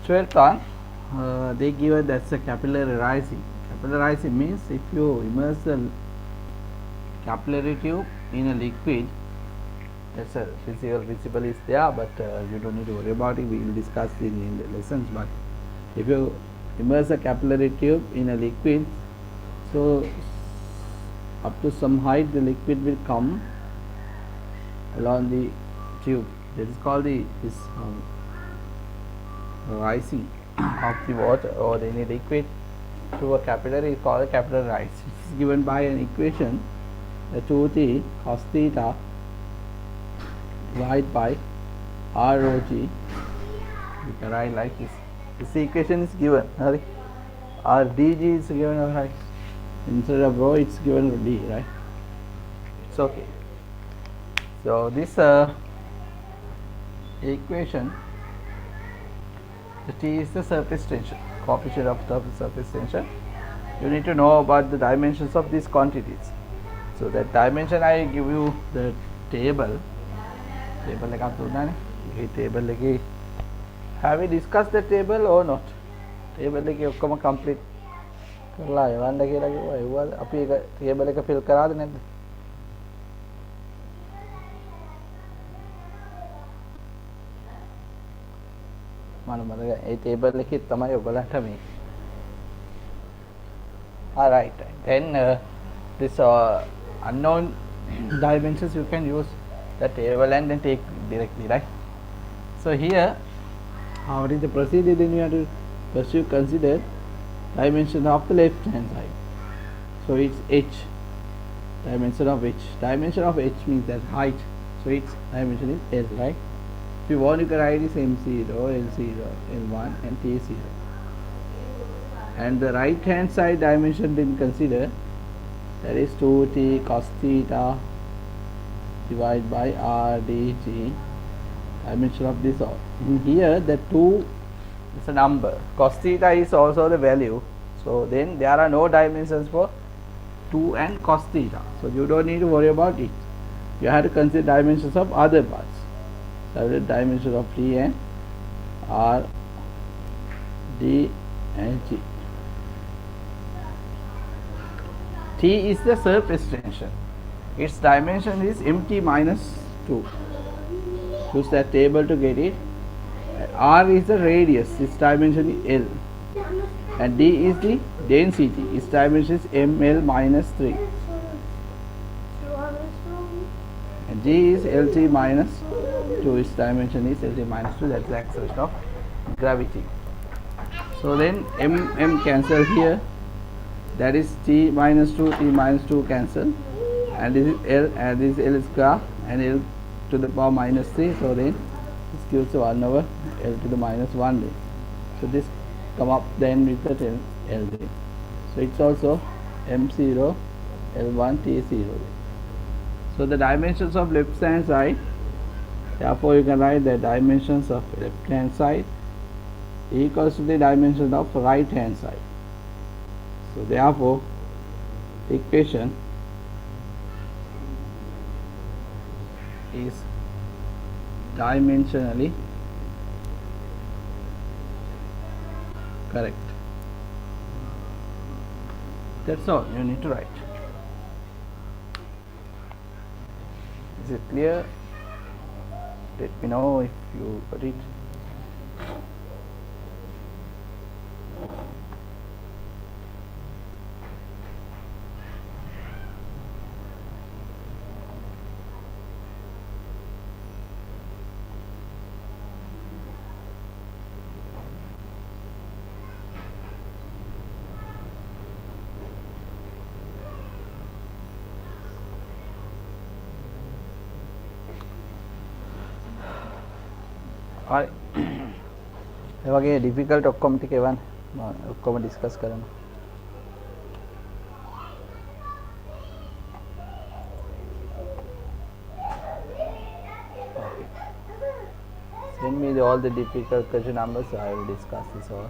12th one, they give us that's a capillary rising. Capillary rising means if you immerse the capillary tube in a liquid, that's a physical visible is there, but you don't need to worry about it. We will discuss it in the lessons. But if you immerse a capillary tube in a liquid, so up to some height the liquid will come along the tube. That is called the rising of the water or any liquid through a capillary is called a capillary rise. It is given by an equation, 2t cos theta divided by r rho g. You can write like this. This equation is given. R dg is given, right? Instead of rho, it's given d, right? It's okay. So this equation, the T is the surface tension, coefficient of the surface tension. You need to know about the dimensions of these quantities. So that dimension, I give you the table. Table. Have we discussed the table or not? Table complete. Table fill කරාද නැද්ද? table එකේ තමයි ඔයගලන්ට මේ. All right. Then this unknown dimensions you can use the table and then take directly, right? So here, how is the procedure? Then you have to first you consider dimension of the left hand side. So it's h, dimension of h. Dimension of h means that height. So its dimension is L, right? If you want, you can write is M0, L0, L1 and T0. And the right hand side dimension then consider, that is 2t cos theta divided by r dg, dimension of this all. In here the 2 is a number, cos theta is also the value, so then there are no dimensions for 2 and cos theta, so you don't need to worry about it. You have to consider dimensions of other parts. So the dimension of t and r, d and g. T is the surface tension. Its dimension is mt minus 2. Use that table to get it. R is the radius. Its dimension is L. And D is the density. Its dimension is ml minus 3. And G is Lt minus 2. Its dimension is Lt minus 2. That's the acceleration of gravity. So then m cancel here. That is t minus 2, t minus 2 cancel, and this is L, and this is L square and L to the power minus 3, so then this gives 1 over L to the minus 1 day. So this come up then with the L day. So it's also m0, L1, t0. So the dimensions of left hand side, therefore you can write the dimensions of left hand side equals to the dimension of right hand side. So therefore, the equation is dimensionally correct. That's all you need to write. Is it clear? Let me know if you got it. Alright. ඒ වගේ difficult ඔක්කොම ටික එවන්න ඔක්කොම discuss කරමු. Send me all the difficult question numbers, so I will discuss this all.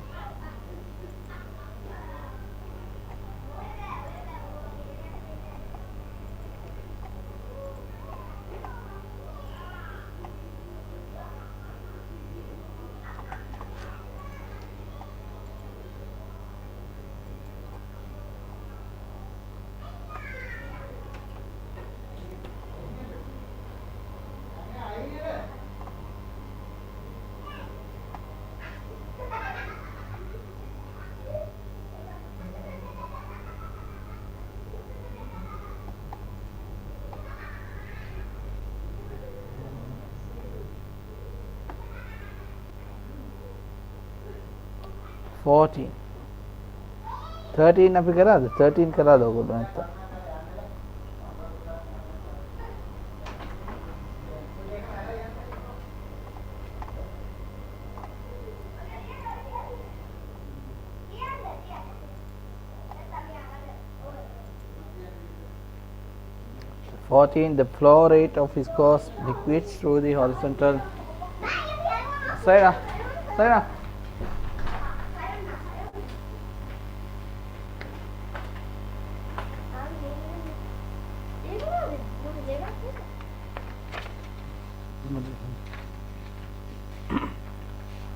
14 13 අපි කරාද 13 කරාද ඔයගොල්ලෝ නැත්තම් The flow rate of viscous liquids through the horizontal. Sarah.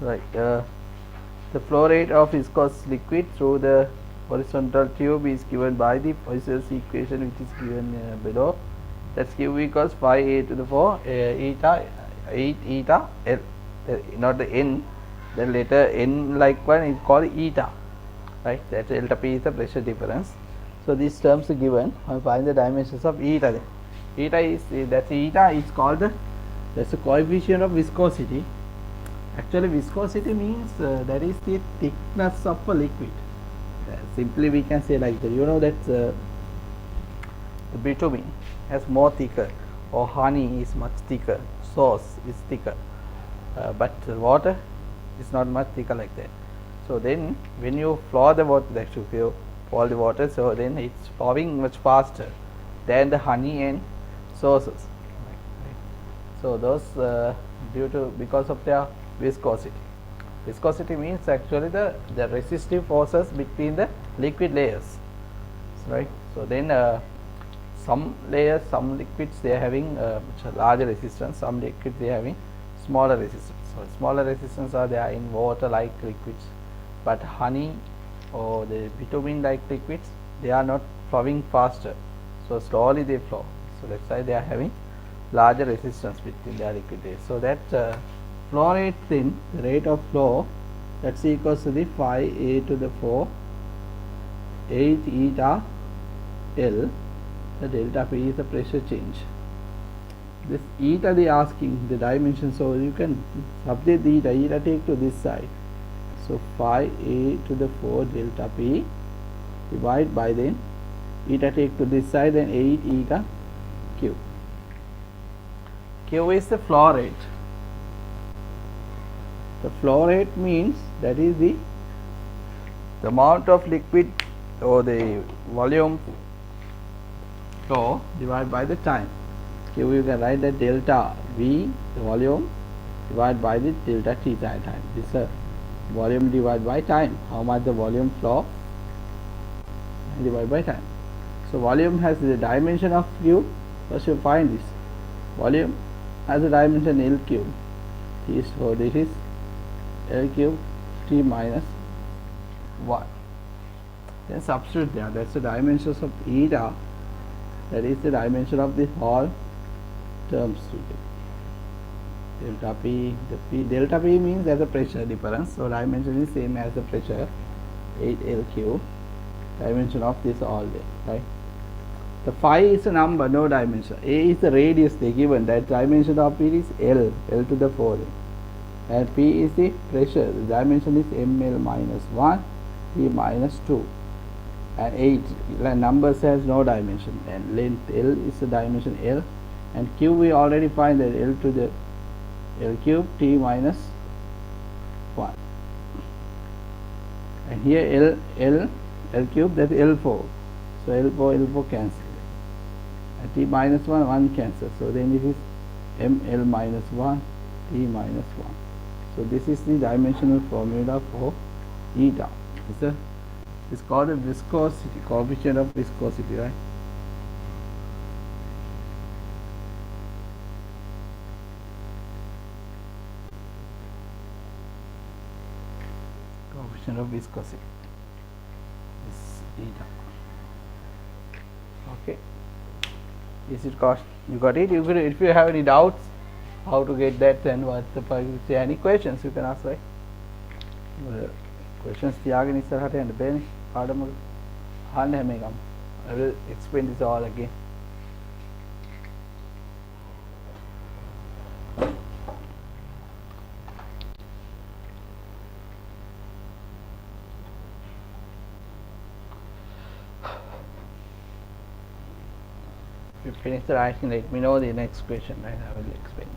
Right. The flow rate of viscous liquid through the horizontal tube is given by the Poisson's equation, which is given below. That's Q equals 5a to the 4 eta 8 eta L, not the n, the letter n like one is called eta, right? That delta P is the pressure difference. So these terms are given. I find the dimensions of eta. Then eta is called that's the coefficient of viscosity. Actually, viscosity means that is the thickness of a liquid. Simply we can say like that. You know that the bitumen has more thicker, or honey is much thicker, sauce is thicker, but water is not much thicker like that. So then when you flow the water, that if you pour the water, so then it's flowing much faster than the honey and sauces. So those because of their viscosity. Viscosity means actually the resistive forces between the liquid layers, right? So then some layers, some liquids, they are having much larger resistance, some liquids they are having smaller resistance. So smaller resistance are there in water like liquids, but honey or the bitumen like liquids, they are not flowing faster, so slowly they flow. So that's why they are having larger resistance between their liquid layers. So that flow rate, then the rate of flow, that's equals to the 5a to the 4 8 eta L. The delta P is the pressure change. This eta they are asking the dimension, so you can substitute the eta take to this side. So 5a to the 4 delta P divide by then eta take to this side, and 8 eta Q. Q is the flow rate. The flow rate means that is the amount of liquid or the volume flow divided by the time. Q, you can write that delta V, the volume, divided by the delta T time. This is volume divided by time. How much the volume flow divided by time. So volume has the dimension of Q. First you find this. Volume has a dimension L cube. T, so this is L cube T minus 1. Then substitute there. That's the dimensions of eta. That is the dimension of the whole terms. Delta P, delta P means as a pressure difference. So dimension is same as the pressure 8L cube. Dimension of this all day, right? The phi is a number, no dimension. A is the radius they given. That dimension of it is L to the 4. And P is the pressure. The dimension is ml minus 1, P minus 2. And 8 numbers has no dimension, and length L is the dimension L, and Q we already find that L to the L cube T minus 1, and here L cube, that L4, so L4 cancel, and T minus 1 cancel, so then it is ml minus 1 T minus 1. So this is the dimensional formula for eta. It's called a viscosity, coefficient of viscosity, right? Coefficient of viscosity is eta. Okay. Is it cost? You got it? If you have any doubts how to get that, then what's the point? If you have any questions, you can ask, right? Questions තියාගෙන ඉස්සරහට යන්න බෑනේ පාඩම අහන්න හැම එකම. I will explain this all again. you finish the writing, let me know the next question, right? I will explain it.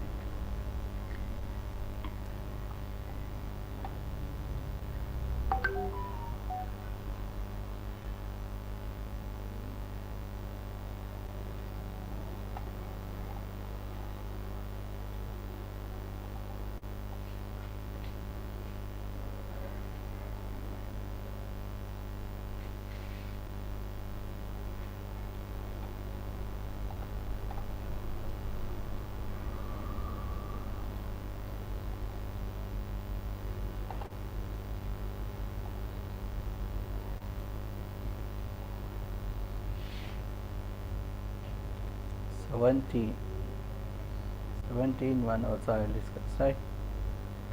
One also I will discuss, right?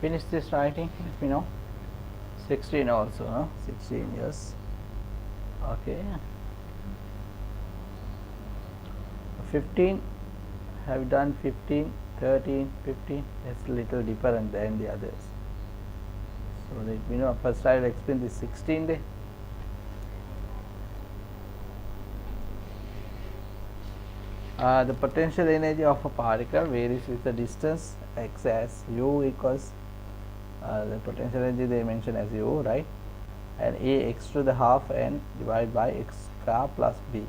Finish this writing, let me know. 16 also, huh? 16, yes. Okay. 15, have you done 15, 13, 15? That's a little different than the others. So let me know. First I will explain the 16 day. The potential energy of a particle varies with the distance x as u equals the potential energy they mention as u, right? And a x to the half n divided by x square plus b.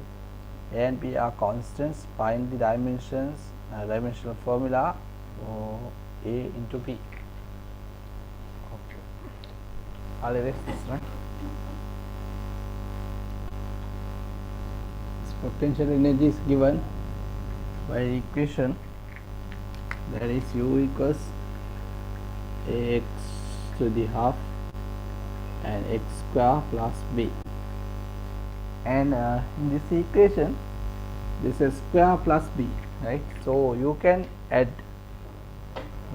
A and b are constants. Find the dimensions, dimensional formula for a into b. Okay. I'll erase this, right? This potential energy is given by equation, that is u equals ax to the half and x square plus b, and in this equation this is square plus b, right? So you can add,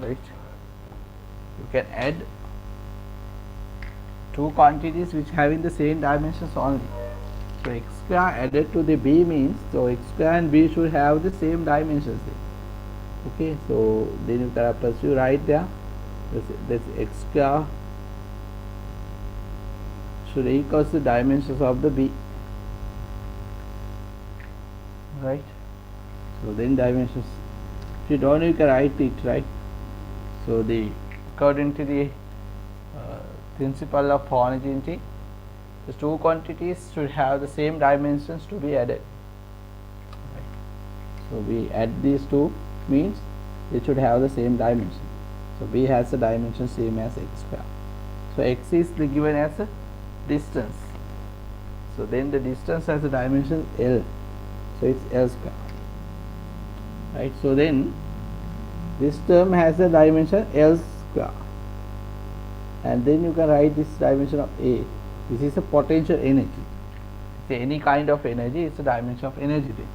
right? You can add two quantities which having the same dimensions only. So x square added to the b means, so x square and b should have the same dimensions then. Okay, so then you can pursue right there. This x square should equal the dimensions of the b, right? So then dimensions, if you don't, you can write it, right? So the according to the principle of homogeneity, the two quantities should have the same dimensions to be added, right? So we add these two means it should have the same dimension. So b has a dimension same as x square. So x is given as a distance. So then the distance has a dimension L. So it's L square, right? So then this term has a dimension L square, and then you can write this dimension of A. This is a potential energy. It's any kind of energy, it's a dimension of energy then.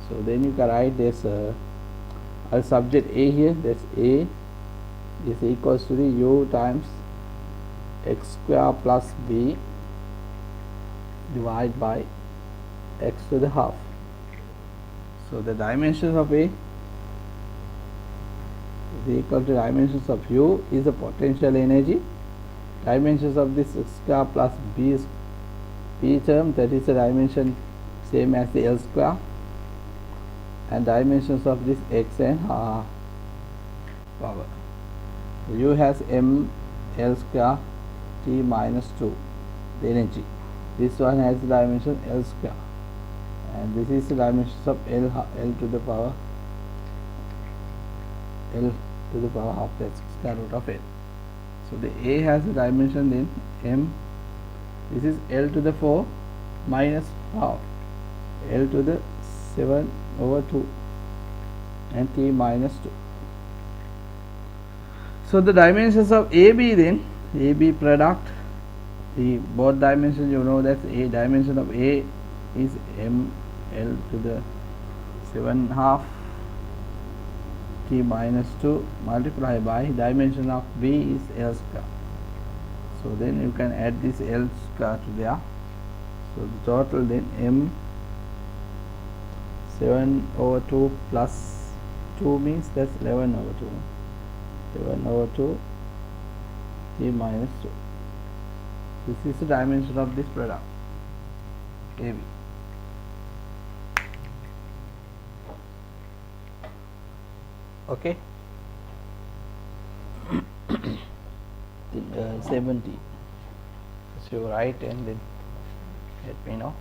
So then you can write this I'll subject A here. That's A is equals to the u times x square plus b divided by x to the half. So the dimensions of A is equal to dimensions of u is the potential energy. Dimensions of this x square plus b is p term, that is the dimension same as the L square, and dimensions of this x and power. U has m L square t minus 2, the energy. This one has the dimension L square, and this is the dimensions of L to the power half, that's square root of L. So the A has a dimension then m, this is L to the 4 minus half, L to the 7 over 2 and t minus 2. So the dimensions of AB then, AB product, the both dimensions, you know that a dimension of A is m L to the 7 half t minus 2 multiplied by dimension of B is L square. So then you can add this L square to there. So the total then m 7 over 2 plus 2 means that's 11 over 2. 11 over 2 t minus 2. This is the dimension of this product AB. Okay. 70. So you write and then let me know.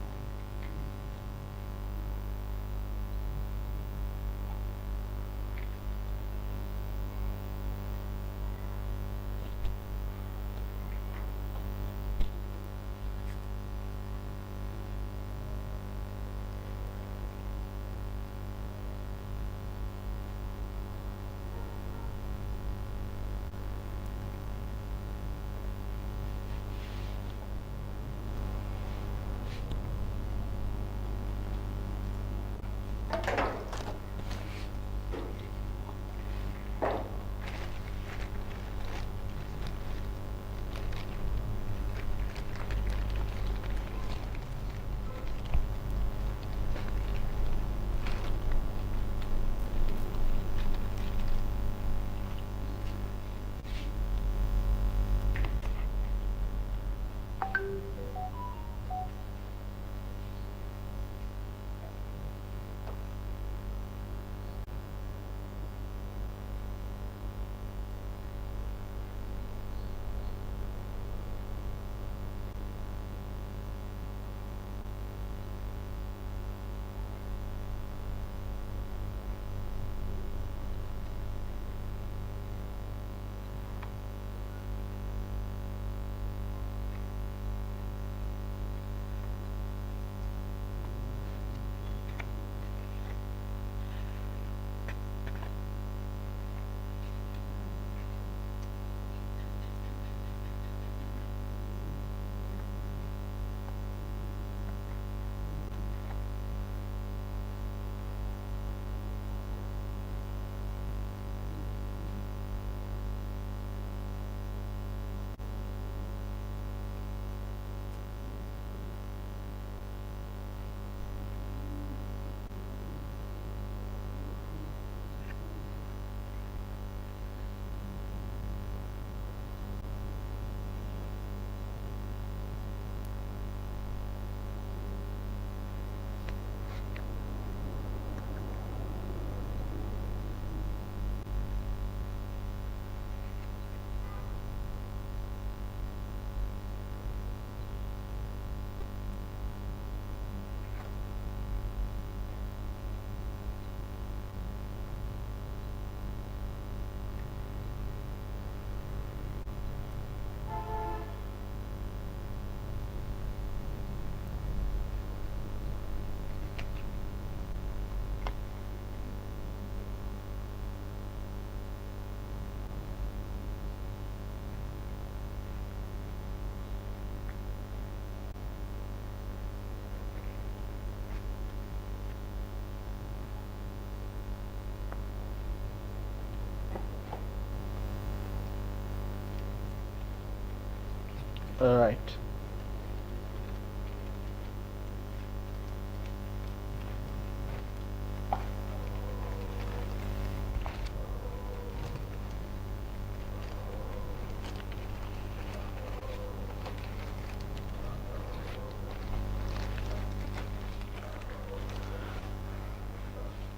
Right.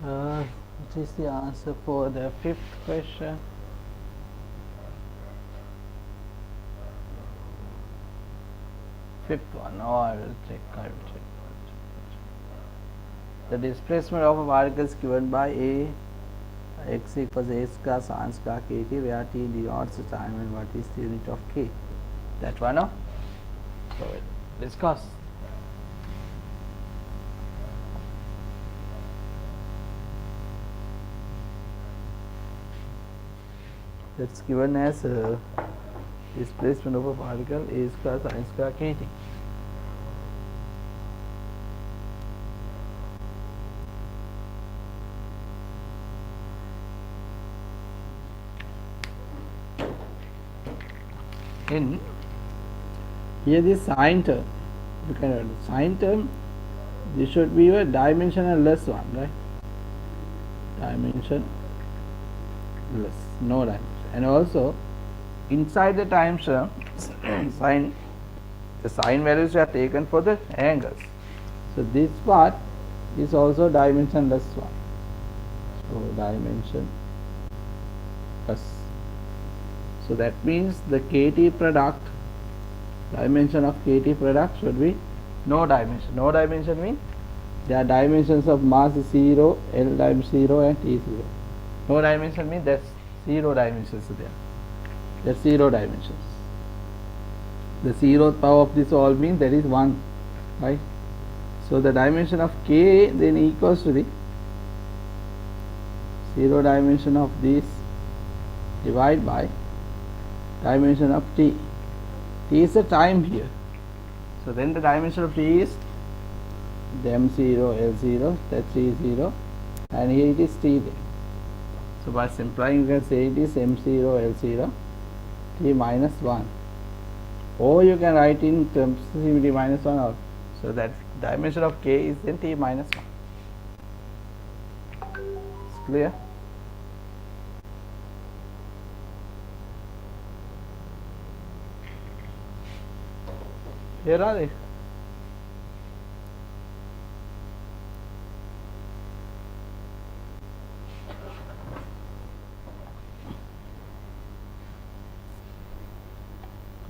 What is the answer for the fifth question? Fifth one. Oh, I will check. The displacement of a particle is given by a x equals a square sin square kt, where t denotes the time and what is the unit of k. That one, no? So we'll discuss. That's given as displacement of a particle a square sin square kt. In here this sign term, look at it, sign term, this should be a dimensionless one, right? Dimensionless, no dimension. And also inside the time term, sign, the sign values are taken for the angles. So this part is also dimensionless one. So dimensionless. plus. So that means the KT product, dimension of KT product should be no dimension. No dimension means their dimensions of mass is 0, L times 0 and T 0. No dimension means that's 0 dimensions there. That's 0 dimensions. The 0th power of this all means that is 1, right? So the dimension of K then equals to the 0 dimension of this divided by dimension of T. T is the time here. So then the dimension of T is M0, L0, that's T0, and here it is T then. So by simplifying you can say it is M0, L0, T minus 1. Or you can write in terms of T minus 1 also. So that dimension of K is then T minus 1. It's clear? Here are they.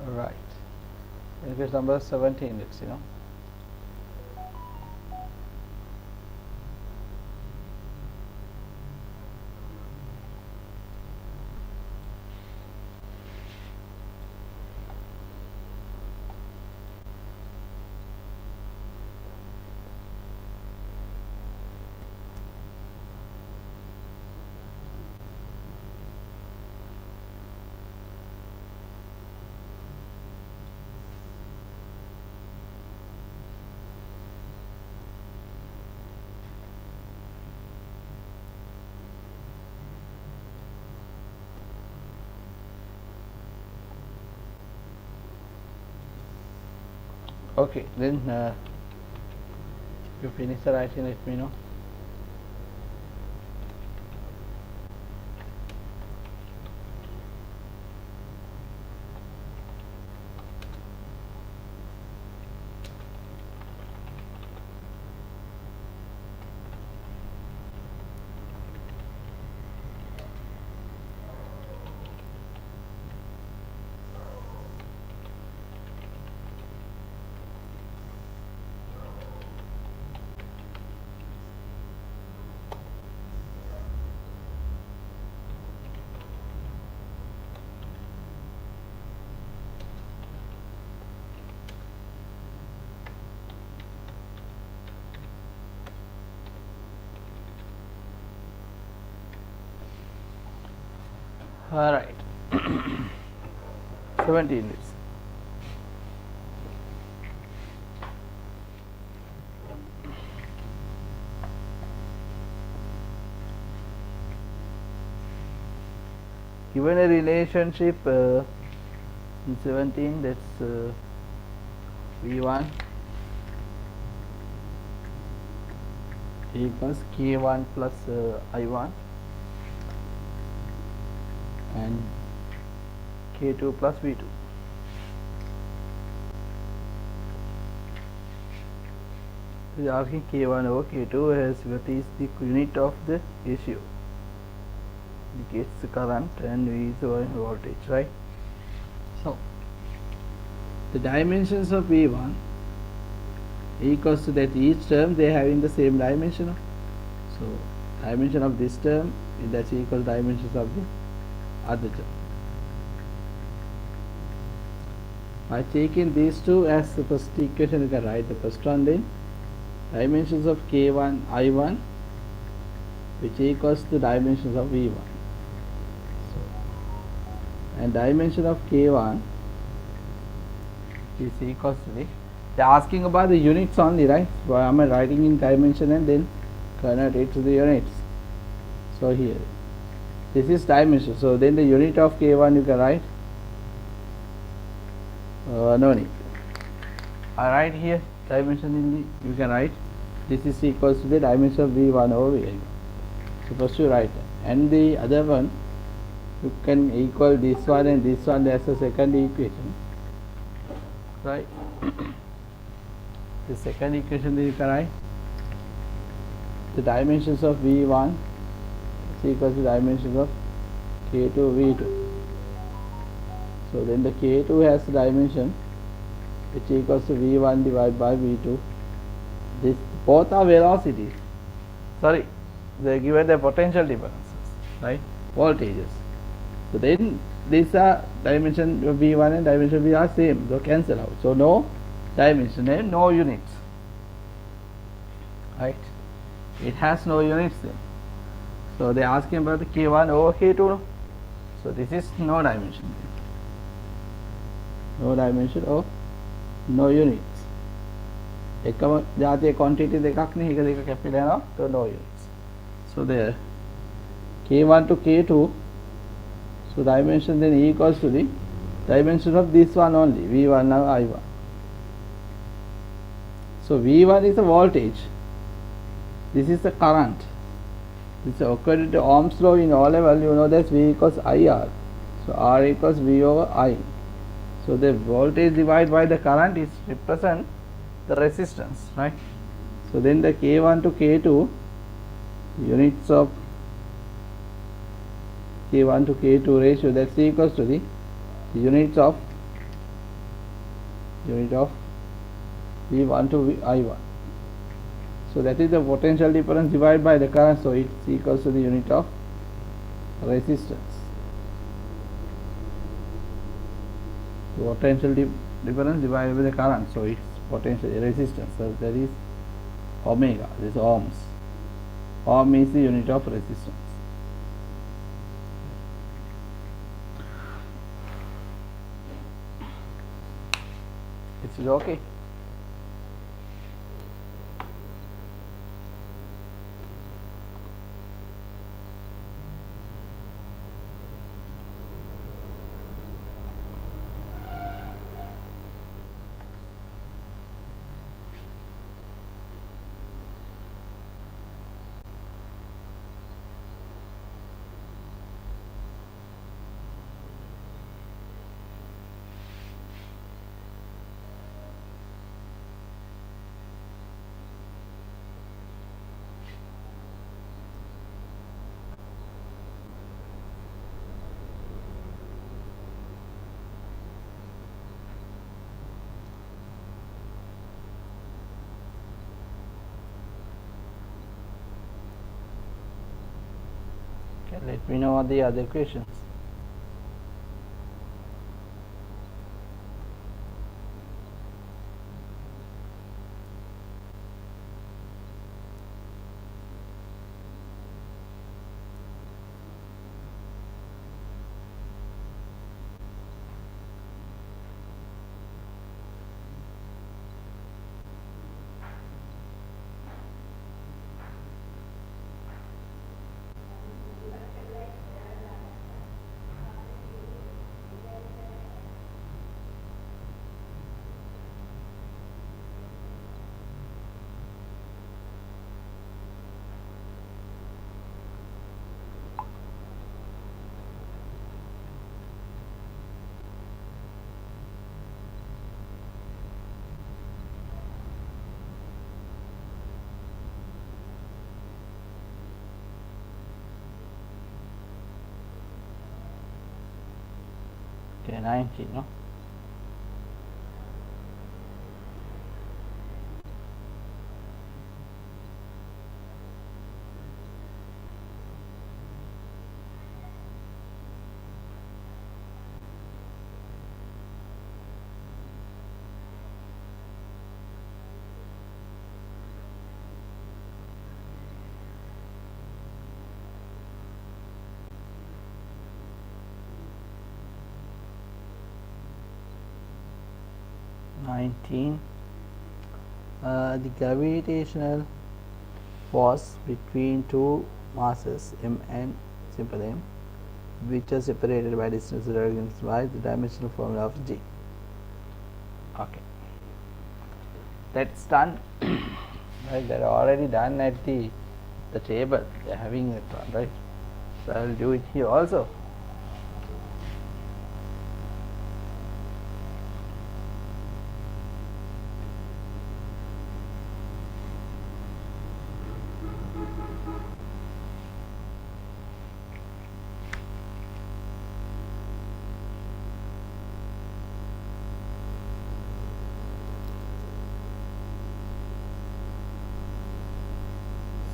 Right. In case number 17, let's see, no? Okay, then you finish the writing, let me know. All right. 17 is. Given a relationship in 17, that's V1 equals K1 plus I1 and K2 plus V2. We are asking K1 over K2 as what is the unit of the ratio, indicates the current, and V is the voltage, right? So the dimensions of V1 equals to that each term they have in the same dimension. So dimension of this term that's equal to dimensions of the other term. By taking these two as the first equation, you can write the first one, then dimensions of K1 I1 which equals to dimensions of V1. So, and dimension of K1 is equals to the, they are asking about the units only, right? So I am writing in dimension and then convert it to the units. So here this is dimension, so then the unit of K1 you can write no need. I write here dimension in the, you can write this is equals to the dimension of V1 over V1. So first you write that, and the other one you can equal this one and this one as a second equation, right? The second equation you can write the dimensions of V1 is equal to dimensions of K2 V2. So then the K2 has dimension which equals to V1 divided by V2. This both are velocities. Sorry, they given the potential differences, right? Voltages. So then these are dimension V1 and dimension V are same, so cancel out. So no dimension and no units, right? It has no units then. So they are asking about the K1 over K2. So this is no dimension. No dimension or no units. එකම ජාතිය quantity දෙකක් නේ, එක දෙක කැපිලා යනවා, so no units. So there K1 to K2, so dimension then equals to the dimension of this one only, V1 and I1. So V1 is the voltage, this is the current. This is according to Ohm's law in O level, you know that V equals IR, so R equals V over I. So the voltage divided by the current is represent the resistance, right? So then the K1 to K2 units of K1 to K2 ratio, that's equals to the unit of V1 to I1. So that is the potential difference divided by the current, so it's equals to the unit of resistance. The potential difference divided by the current, so it's potential resistance, so that is omega, this is ohms. Ohm is the unit of resistance. Is it okay? Let me know the other questions. Okay, 19, no? The gravitational force between two masses m and simple m, which are separated by distance against y, the dimensional formula of G. Okay, that's done. Right, they're already done at the table. They're having that one, right? So I will do it here also.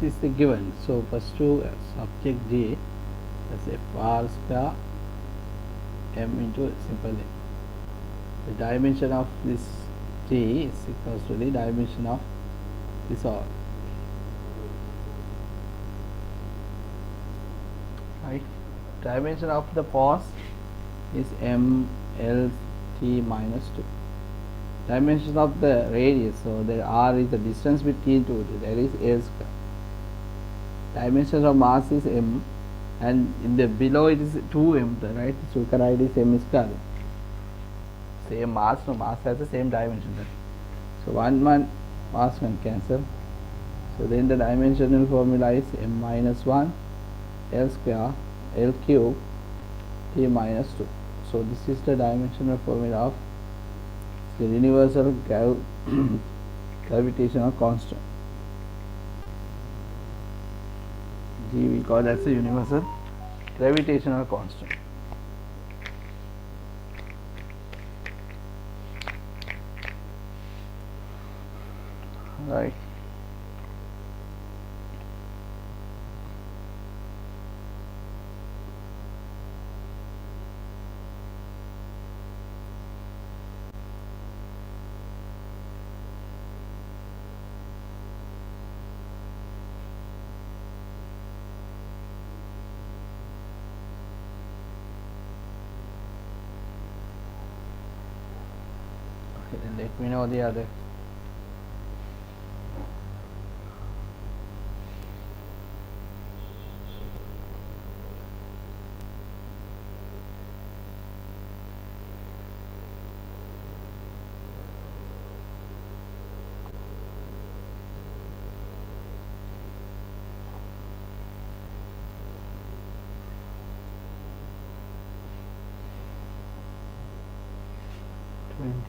is the given. So first to subject J, that's f r square m into simple m. The dimension of this J is equals to the dimension of this R. Right? Dimension of the force is m l t minus 2. Dimension of the radius, so the r is the distance between two, that is l square. Dimension of mass is m, and in the below it is 2m, right? So you can write is m square. Same mass, no, mass has the same dimension, right? So one mass can cancel. So then the dimensional formula is m minus 1 l square l cube t minus 2. So this is the dimensional formula of the universal gravitational constant. G we call as the universal gravitational constant. Right. Then let me know the other.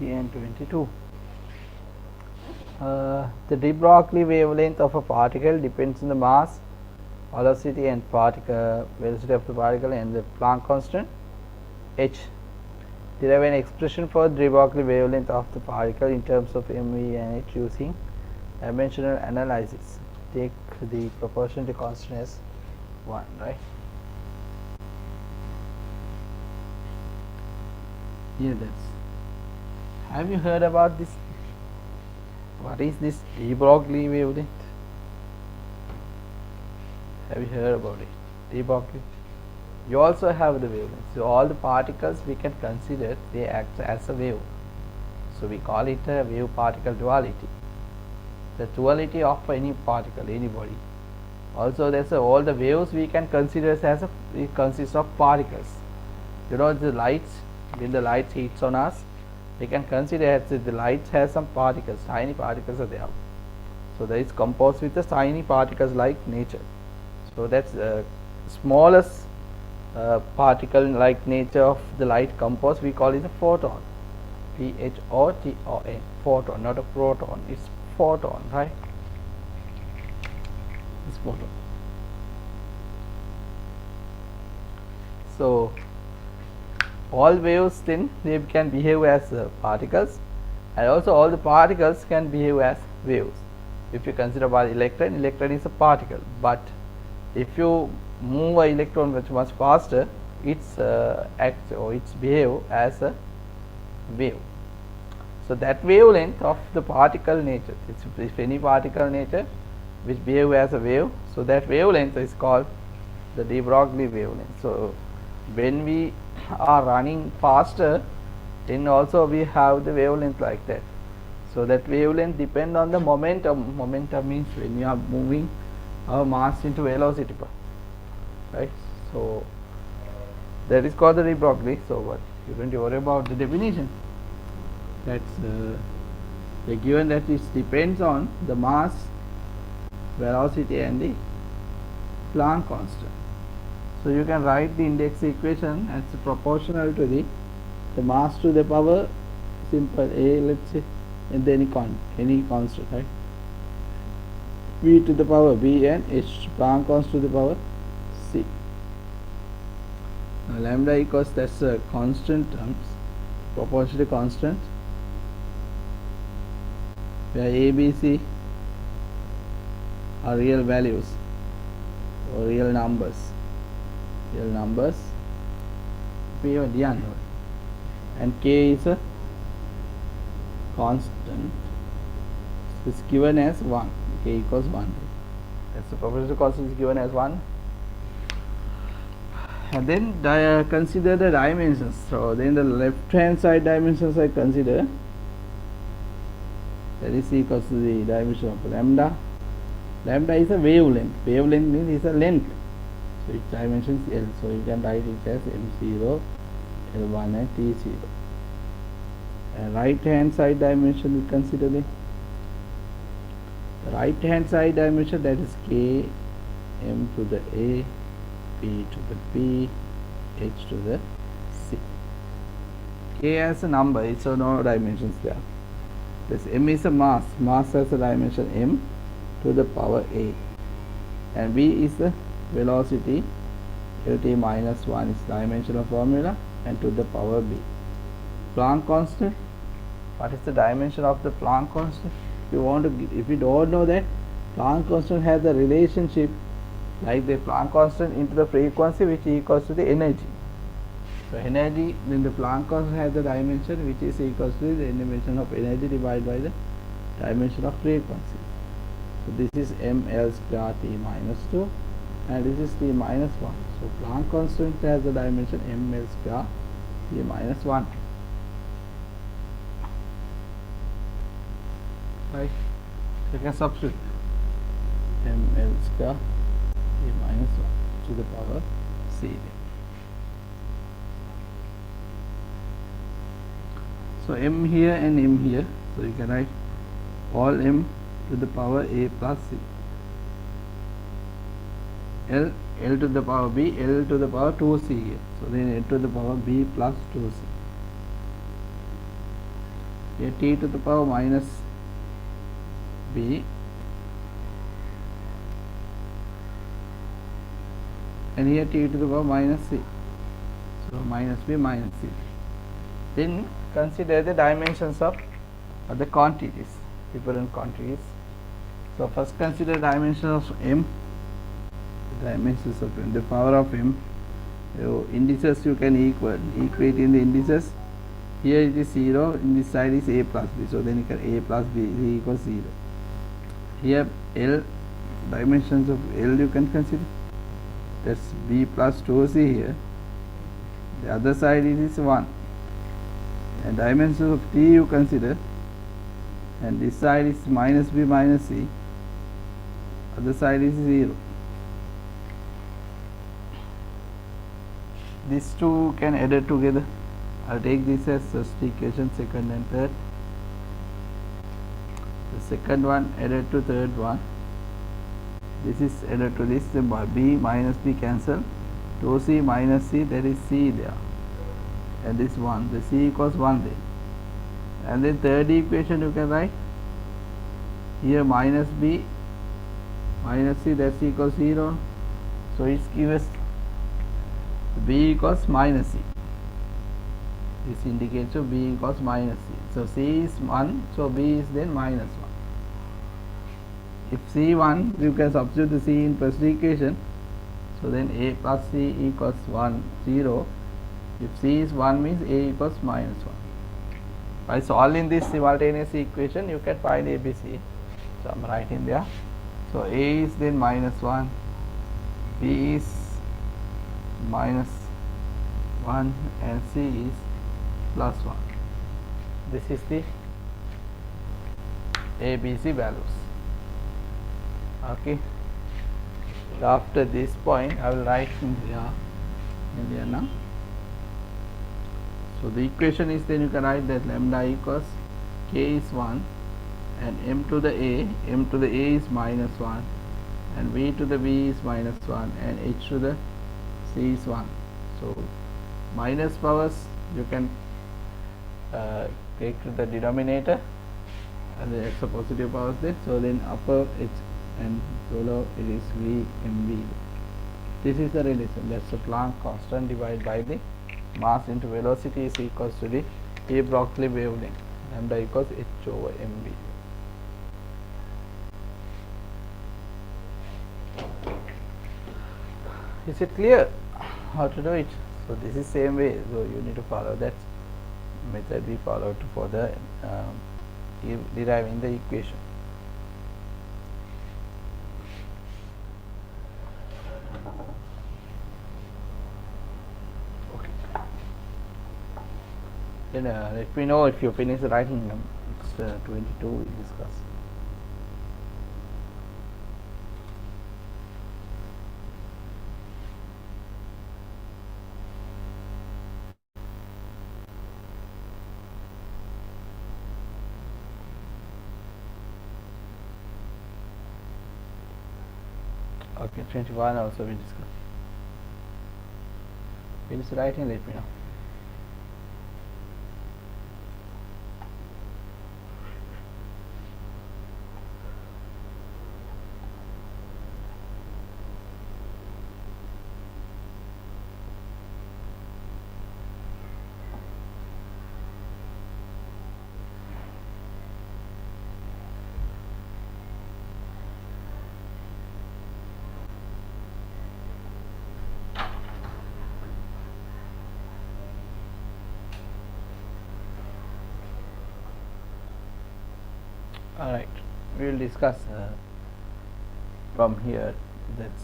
And 22. The de Broglie wavelength of a particle depends on the mass, velocity, and particle velocity of the particle and the Planck constant h. Derive an expression for the de Broglie wavelength of the particle in terms of mv and h using dimensional analysis. Take the proportionality constant as 1, right? Here that's. Have you heard about this? What is this de Broglie wavelength? Have you heard about it? De Broglie. You also have the wavelength. So all the particles we can consider they act as a wave. So we call it a wave particle duality. The duality of any particle, any body. Also there's all the waves we can consider as it consists of particles. You know the lights, when the light hits on us, we can consider as the light has some particles, tiny particles are there. So that is composed with the tiny particles like nature. So that's the smallest particle like nature of the light composed, we call it a photon. P-H-O-T-O-N, photon, not a proton, it's photon, right? It's photon. So all waves then they can behave as particles, and also all the particles can behave as waves. If you consider about electron is a particle, but if you move an electron much faster, it's acts or it's behave as a wave. So that wavelength of the particle nature, if any particle nature which behave as a wave, so that wavelength is called the de Broglie wavelength. So when we are running faster, then also we have the wavelength like that. So that wavelength depend on the momentum. Momentum means when we are moving our mass into velocity, right? So that is called the de Broglie. So what you don't worry about the definition. That's the given that it depends on the mass, velocity, and the Planck constant. So you can write the index equation as proportional to the mass to the power simple a, let's say, and then any constant, right? V to the power b and h, Planck constant to the power c. Now lambda equals, that's a constant terms, proportionally constant, where a, b, c are real values or real numbers. P or D unknown, and K is a constant. It's given as 1. K equals 1. That's the probability constant is given as 1. And then consider the dimensions. So then the left hand side dimensions I consider, that is equals to the dimension of lambda. Lambda is a wavelength. Wavelength means it's a length. So its dimension is L. So you can write it as M0, L1 and T0. And right hand side dimension we consider the right hand side dimension, that is K, M to the A, P to the P, H to the C. K has a number, it's no dimensions there. This M is a mass has a dimension M to the power A, and V is the velocity, Lt minus 1 is dimensional formula, and to the power B. Planck constant, what is the dimension of the Planck constant? If you don't know that, Planck constant has a relationship like the Planck constant into the frequency, which equals to the energy. So energy, then the Planck constant has the dimension which is equals to the dimension of energy divided by the dimension of frequency. So this is mL square T minus 2, and this is T minus 1. So Planck constant has the dimension mL square T minus 1. Right? So you can substitute mL square T minus 1 to the power C. So m here and m here, so you can write all m to the power A plus C. L to the power B, L to the power 2C here. So then L to the power B plus 2C. Here T to the power minus B, and here T to the power minus C. So minus B minus C. Then consider the dimensions of the quantities, different quantities. So first consider dimension of m, the dimensions of m, the power of m. Indices you can equate in the indices. Here it is 0, in this side is a plus b, so then you can a plus b is equals 0. Here L, dimensions of L you can consider, that's b plus 2c here. The other side it is 1. And dimensions of T you consider, and this side is minus B minus C, other side is 0. These two can add it together. I'll take this as first equation, second and third. The second one added to third one. This is added to this, the B minus B cancel, 2C minus C, there is C there. And this 1, the C equals 1 there. And then third equation you can write here minus B minus C, that's equals 0. So it gives us B equals minus C. This indicates so B equals minus C. So C is 1, so B is then minus 1. If C 1, you can substitute the C in first equation. So then A plus C equals 1, 0. If C is 1 means A equals minus 1. By solving this simultaneous equation, you can find ABC. So I am writing there. So A is then minus 1, B is minus 1, and C is plus 1. This is the ABC values. Okay. After this point, I will write in there now. So the equation is, then you can write that lambda equals K is 1, and m to the A is minus 1, and V to the B is minus 1, and H to the C is 1. So minus powers you can take to the denominator, and the extra positive powers there. So then upper H and below it is V mv. This is the relation, that's the Planck constant divided by the mass into velocity is equals to the A Broglie wavelength, lambda equals h over mv. Is it clear how to do it? So this is same way, so you need to follow that method we followed for the deriving the equation. Okay. Then let me know if you finish writing them. It's 22 we discuss. Okay, 21 also we discuss. Finish writing, let me know. Alright, we will discuss from here. That's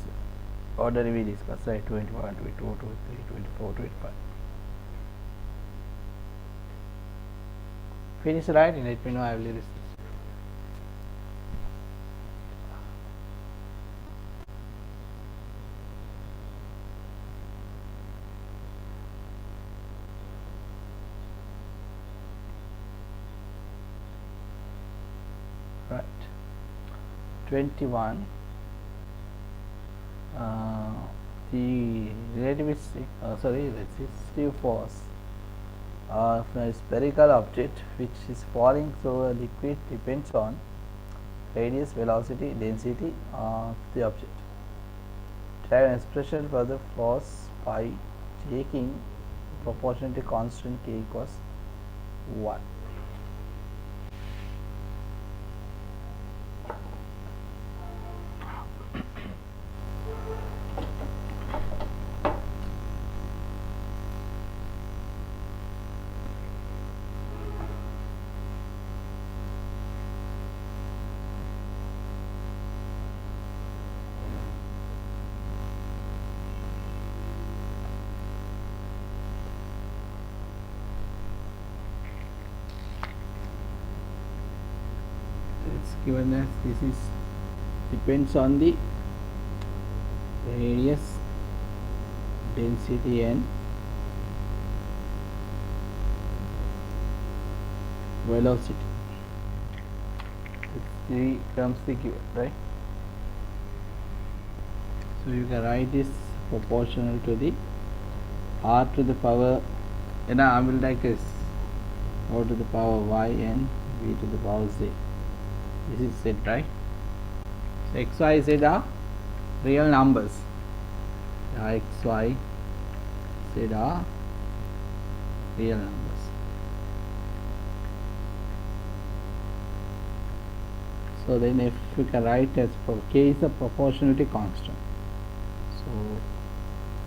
order we discuss, right? 21, 22, 23, 24, 25. Finish writing, let me know, I will list this. Right, 21. The relativistic, resistive force of a spherical object which is falling through a liquid depends on radius, velocity, density of the object. Try an expression for the force by taking proportionality constant k equals 1. Given as this is depends on the radius, density and velocity. It's 3 terms the given, right? So you can write this proportional to the r to the power, and I will like this, r to the power y and v to the power z. This is set, right? So x, y, z are real numbers. X, y, z are real numbers. So then if we can write as for k is a proportionality constant. So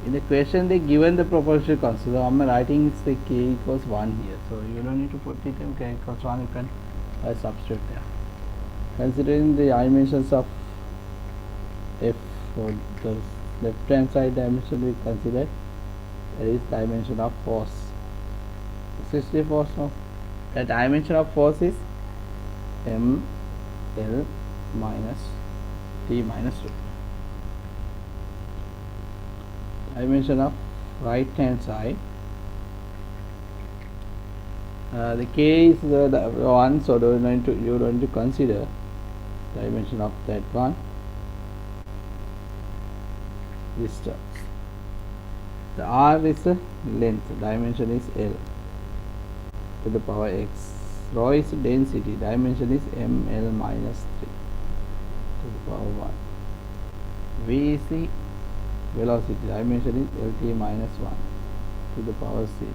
in the question they given the proportionality constant. So I'm writing is the k equals 1 here. So you don't need to put it in k equals 1, you can substitute there. Considering the dimensions of f, for the left hand side dimension we consider there is dimension of force. Resistive force, no? The dimension of force is m l minus t minus 2. Dimension of right hand side, the k is the 1, so you don't need to consider dimension of that one. This terms. The r is the length, dimension is l to the power x. Rho is density, dimension is ml minus 3 to the power 1. V is the velocity, dimension is lt minus 1 to the power c.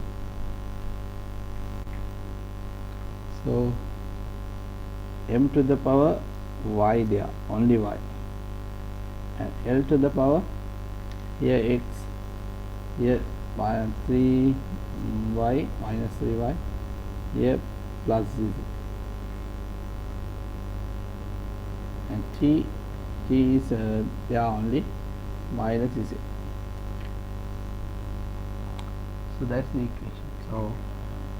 So m to the power y there, only y, and l to the power here x, here 3y minus 3y, here plus z, and t is there only minus z. So that's the equation. So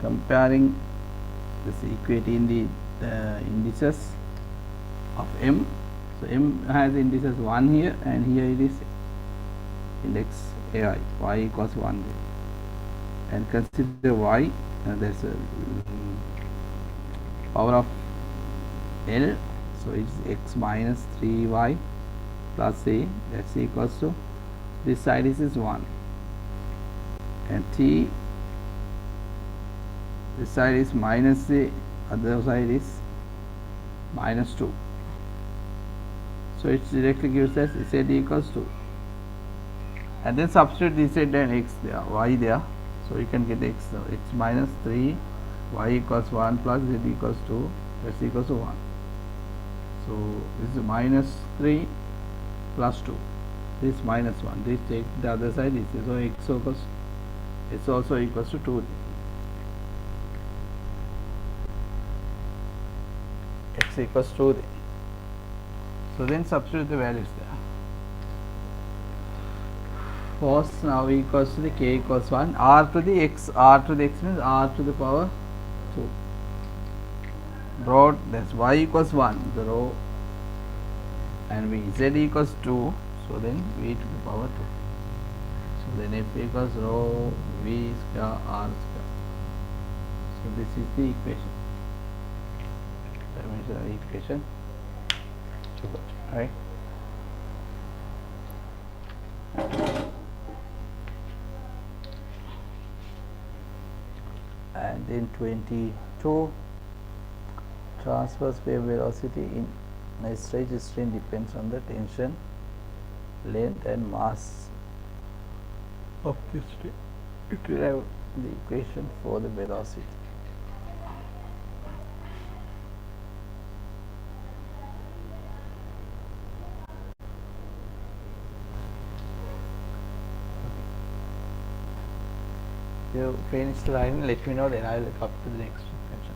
comparing this equating the indices of m. So m has indices 1 here, and here it is index ai, y equals 1 there. And consider y, there's a power of L, so it's x minus 3y plus a, that's equals to, this side is 1, and t, this side is minus a, other side is minus 2. So it directly gives us z equals 2, and then substitute the z and x there, y there. So you can get x, so x minus 3, y equals 1 plus z equals 2, that's equals to 1. So this is minus 3 plus 2, this minus 1, this take the other side, this is, so x equals, it's also equals to 2. X equals 2. So then substitute the values there. Force now equals to the k equals 1, r to the x means r to the power 2. Broad, that's y equals 1, the rho, and v, z equals 2, so then v to the power 2. So then f equals rho v square r square. So this is the equation, dimensional equation, right? And then 22, transverse wave velocity in a straight strain depends on the tension, length and mass of the strain. It will have the equation for the velocity. You finish the line, let me know, then I will look up to the next question.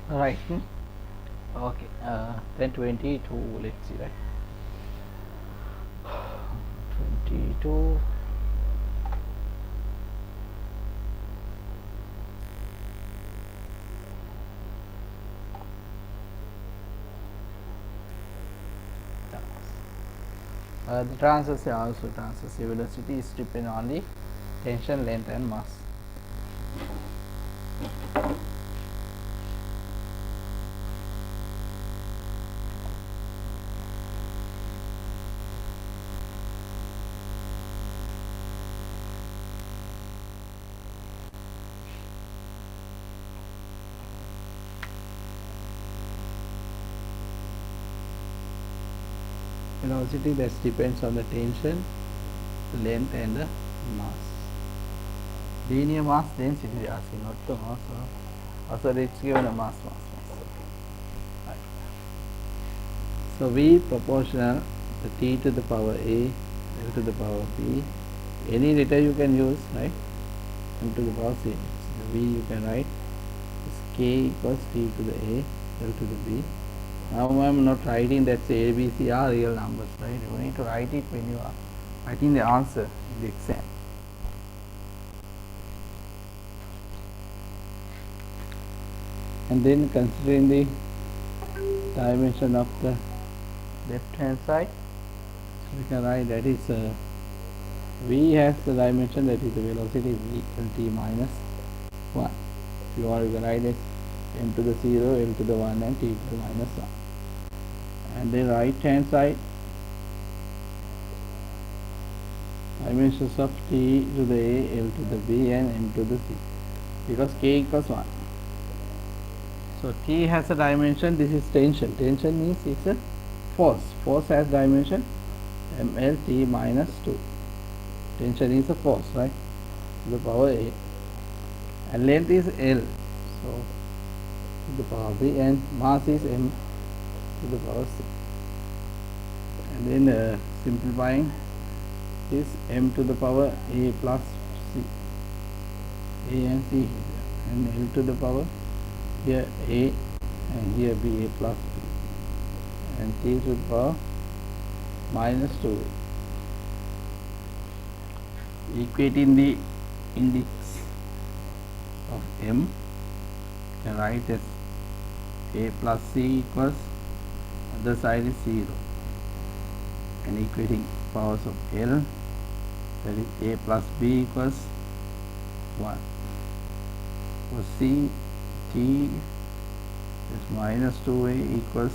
right. Okay, then 22, let's see, right? 22. The transverse also transverse velocity is dependent on the tension, length, and mass. Velocity that depends on the tension, length, and the mass. Linear mass density they are asking, not the mass. Also it's given a mass. Right. So V proportional the t to the power a, l to the power b. Any letter you can use, right? M to the power c. So the V you can write is k equals t to the a, l to the b. Now I am not writing that a, b, c are real numbers, right? You need to write it when you are writing the answer in the exam. And then considering the dimension of the left hand side, so we can write that is v has the dimension, that is the velocity v l t minus 1. If you want, you can write it m to the 0, l to the 1, and t to the minus 1. And then right hand side, dimensions of t to the a, l to the b, and m to the c, because k equals 1. So T has a dimension, this is tension. Tension means it's a force. Force has dimension mlt minus 2. Tension is a force, right? To the power a. And length is L. So to the power b, and mass is m to the power c. And then simplifying is m to the power a plus c. A and c here. And L to the power here a, and here b, a plus b, and t to the power minus 2. Equating the index of m, you can write as a plus c equals, other side is 0, and equating powers of L, that is a plus b equals 1. For c, t is minus 2a equals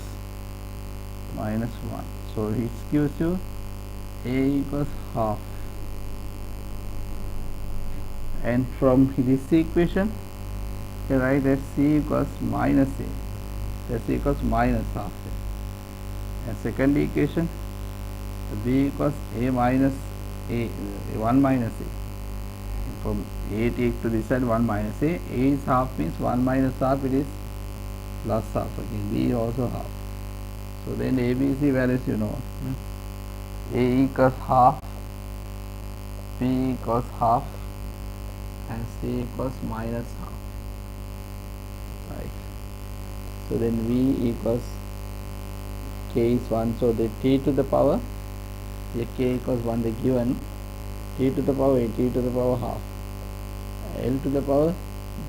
minus 1. So it gives you a equals half. And from this equation, you can write that c equals minus a, that c equals minus half a. And second equation, the b equals a minus a, 1 minus a. From a take to this side 1 minus a is half, means 1 minus half, it is plus half again, b also half. So then a, b, c values you know. A equals half, b equals half, and c equals minus half, right? So then v equals k is 1, so the t to the power, here k equals 1, the given t to the power a, t to the power half, l to the power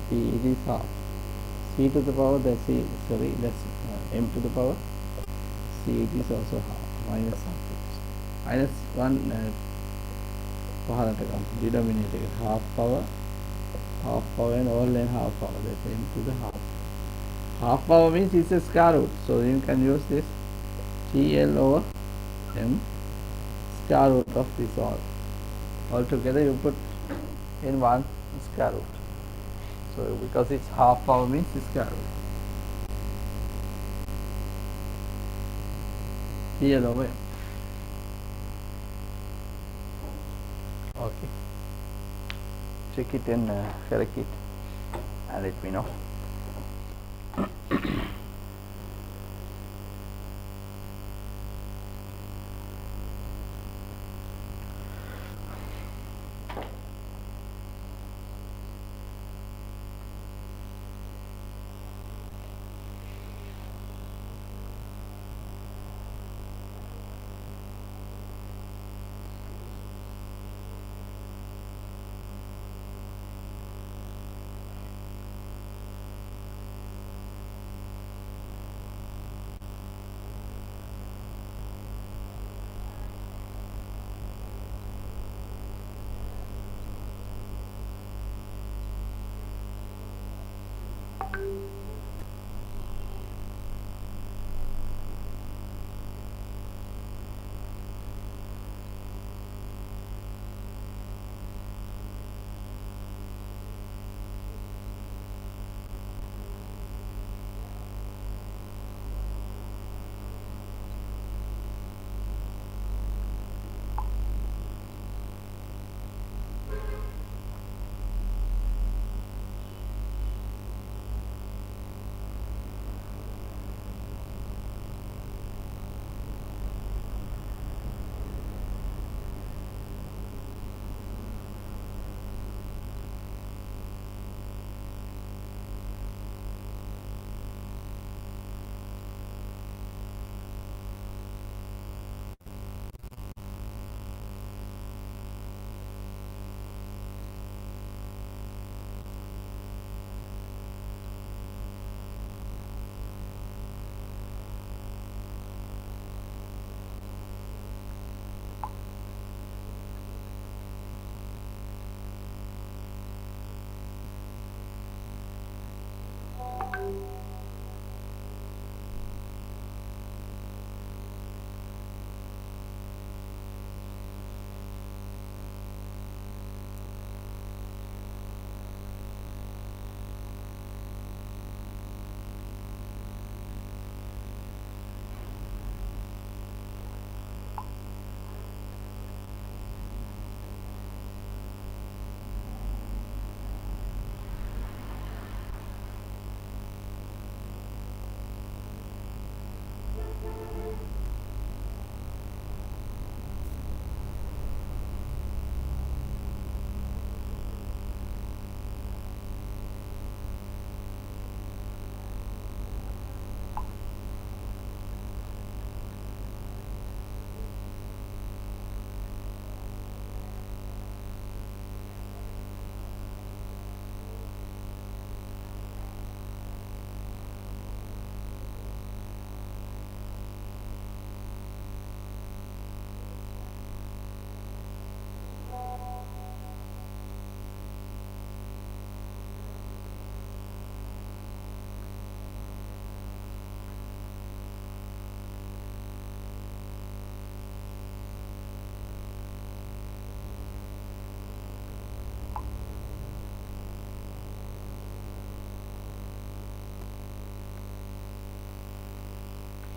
b, it is half, c to the power, that's m to the power c, it is also half, minus half, minus 1 denominator half power, and all, and half power, that's m to the half. Half power means it's a square root, so you can use this TL over m, square root of this all together you put in one square root. So because it's half power means it's square root. TL over m. Okay. Check it and correct it and let me know.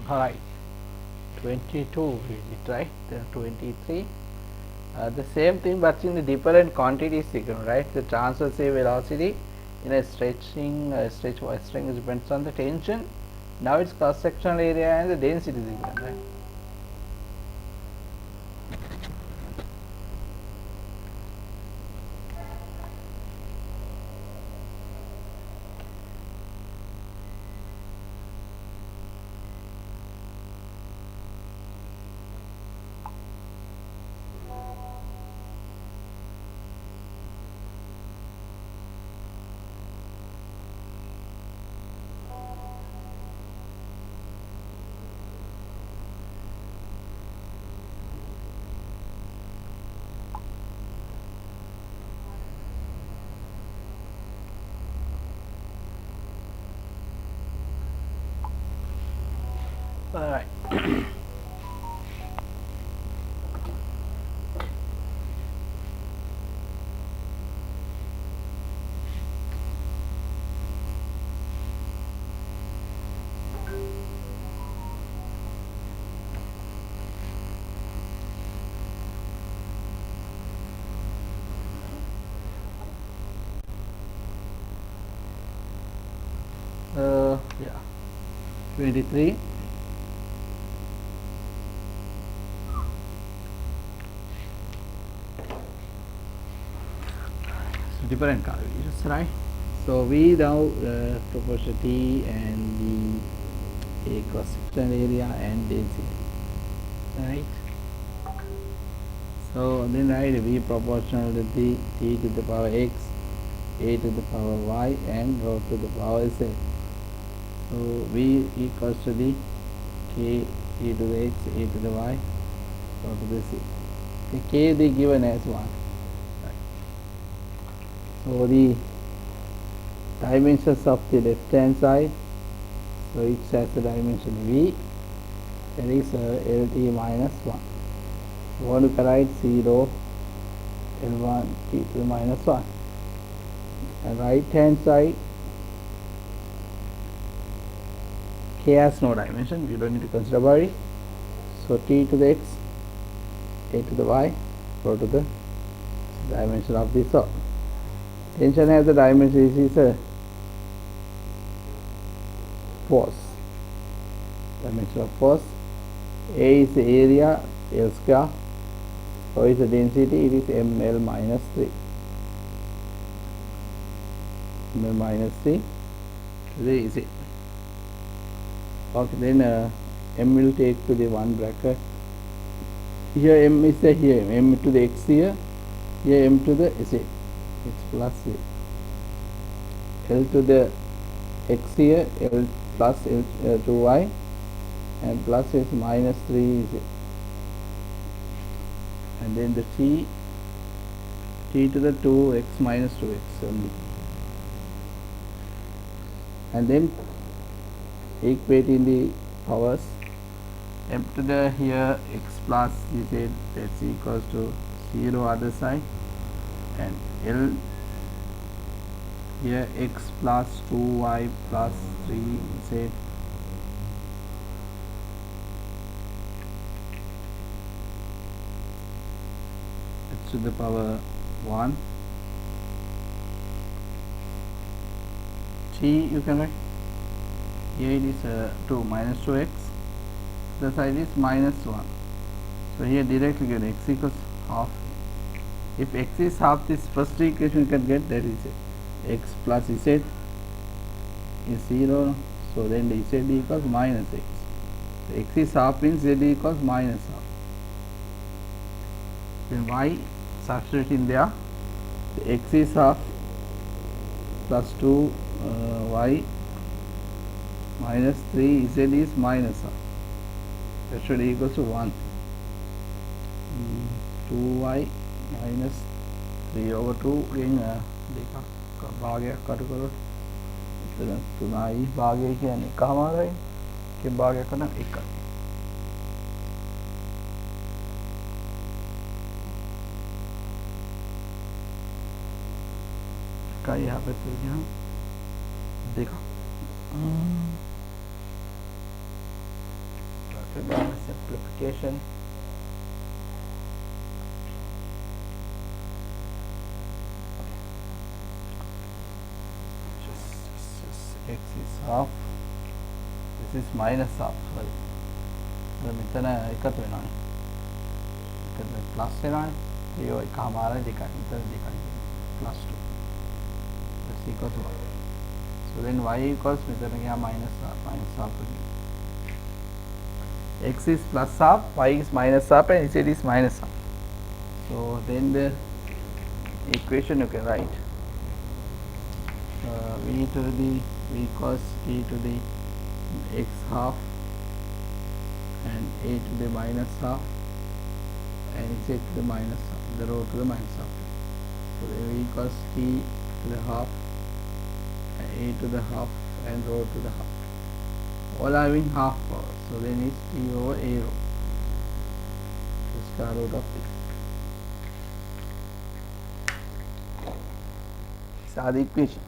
Alright, 22 we did, right? Then 23. The same thing but in the different quantity sequence, right? The transverse velocity in a stretching stretch string depends on the tension. Now it's cross sectional area and the density sequence, right? All right. Yeah, 23. So different calculations, right? So we now proportionality and the cross sectional area and density, right? So then write V proportional to the t to the power x, a to the power y, and rho to the power z. So V equals to the k e to the x, a to the y, rho to the z. Okay, k they given as 1. Right. So the dimensions of the left hand side. So it has a dimension V. There is LT minus 1. You want to write 0, L1, T to the minus 1. And right hand side, K has no dimension, you don't need to consider about it. So T to the X, A to the Y, rho to the dimension of this all. Tension has the dimension, this is a force. Dimension of force. A is the area, L square. Rho is the density, it is ml minus 3. ml minus 3. Very easy. Okay, then m will take to the one bracket. Here m is the here m to the x here m to the z, it's plus z. L to the x here, L plus L to y, and plus is minus 3 z. And then the t to the 2x minus 2x only. And then equating the powers, m to the here x plus z, that's equals to 0 other side, and L here x plus 2y plus 3z x to the power 1. T you can write here, it is 2 minus 2x, the side is minus 1. So here directly get x equals half. If x is half, this first equation you can get, that is x plus z is 0, so then the z equals minus x. So x is half means z equals minus half. Then y substitute in there, the x is half plus 2 y minus 3 z is minus half, that should equal to 1. 2y minus 3 over 2 again භාගයක් කටු කරොත් එතන 3යි භාගය කියන්නේ එකමාරයි, එකෙන් භාගයක් කරන 1යි. එකයි එහා පැත්තට ගියහම 2ක්. Simplification. Just x is half, this is minus half, sorry. මෙතන එකතු වෙනවානේ, මෙතන ප්ලස් වෙනවානේ, ඒ එකමාරයි 2යි, මෙතන 2යි, plus 2, that's equal to 1. So then y equals මෙතන ගියා minus half again. X is plus half, y is minus half, and z is minus half. So then the equation you can write v to the v equals t to the x half and a to the minus half and z to the minus half, the rho to the minus half. So then v equals t to the half and a to the half and rho to the half, all having half power. So then it's t over a rho, the square root of this. These are the equation.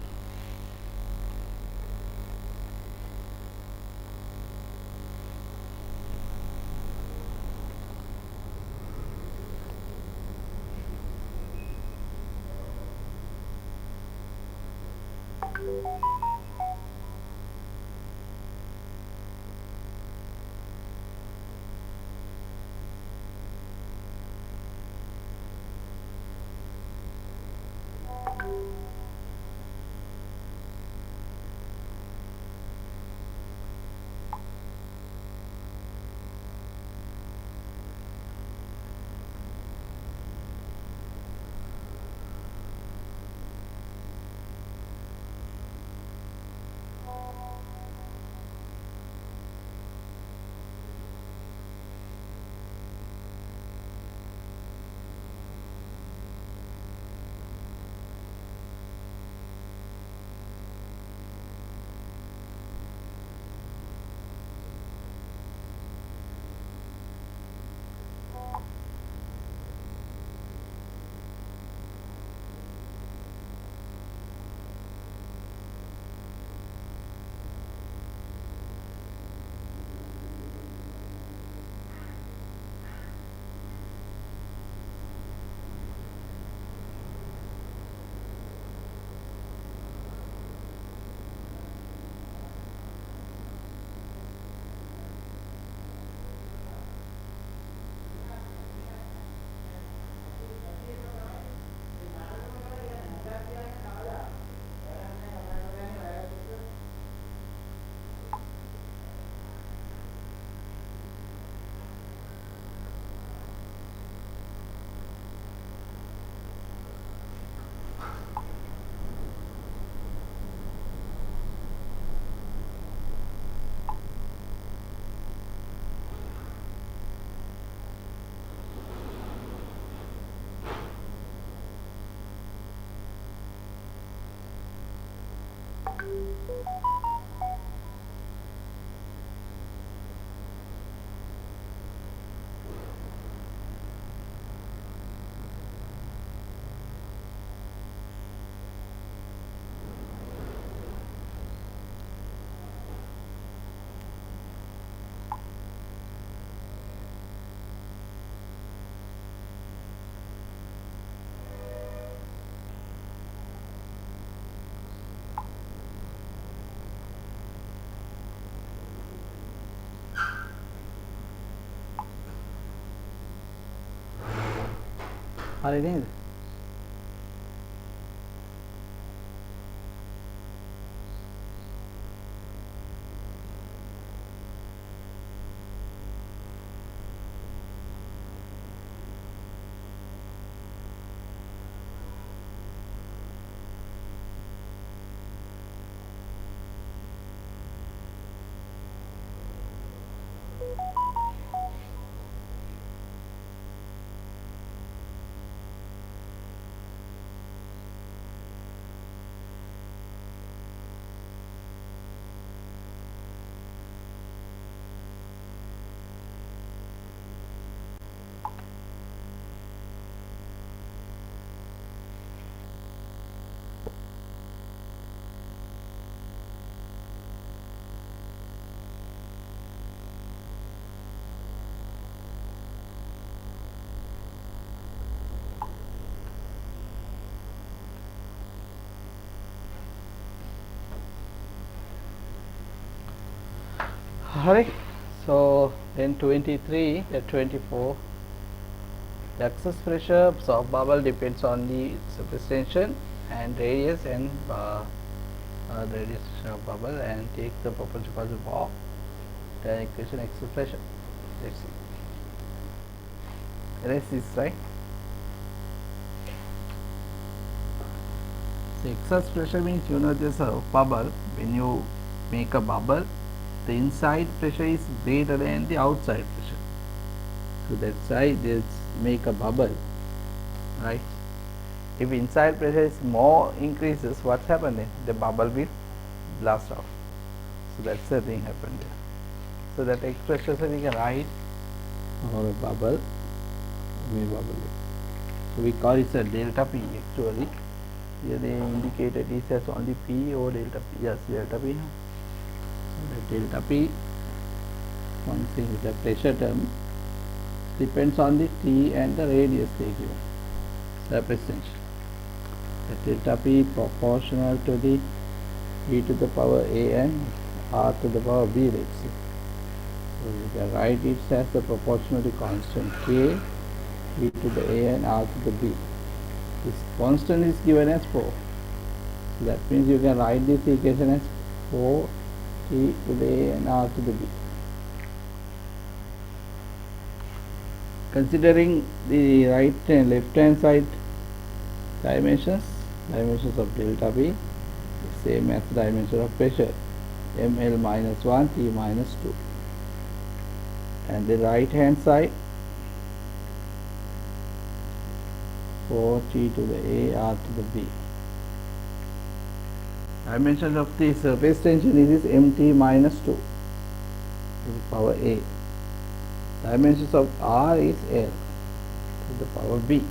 හරි නේද? Alright, so then 23, 24, the excess pressure of bubble depends on the surface tension and radius and the radius of bubble, and take the proportional positive of the equation excess pressure. Let's see. Erase this, right? So excess pressure means, you know, there's a bubble. When you make a bubble, the inside pressure is greater than the outside pressure. So that's why this make a bubble, right? If inside pressure is more increases, what's happening? The bubble will blast off. So that's the thing happened there. So that expression we can write or a bubble, So we call it a delta P actually. Here they indicated it as only P or delta P. Yes, delta P. So the delta P, one thing with the pressure term, depends on the T and the radius they give. Surface tension. The delta P proportional to the e to the power a and r to the power b, let's see. So you can write it as the proportionality constant k, e to the a and r to the b. This constant is given as 4. So that means you can write this equation as 4 t to the a and r to the b. Considering the right and left hand side dimensions of delta B, the same as the dimension of pressure, ml minus 1, T minus 2. And the right hand side, 4T to the A, R to the B. Dimension of the surface tension is mt minus 2 to the power A. Dimensions of R is L to the power B.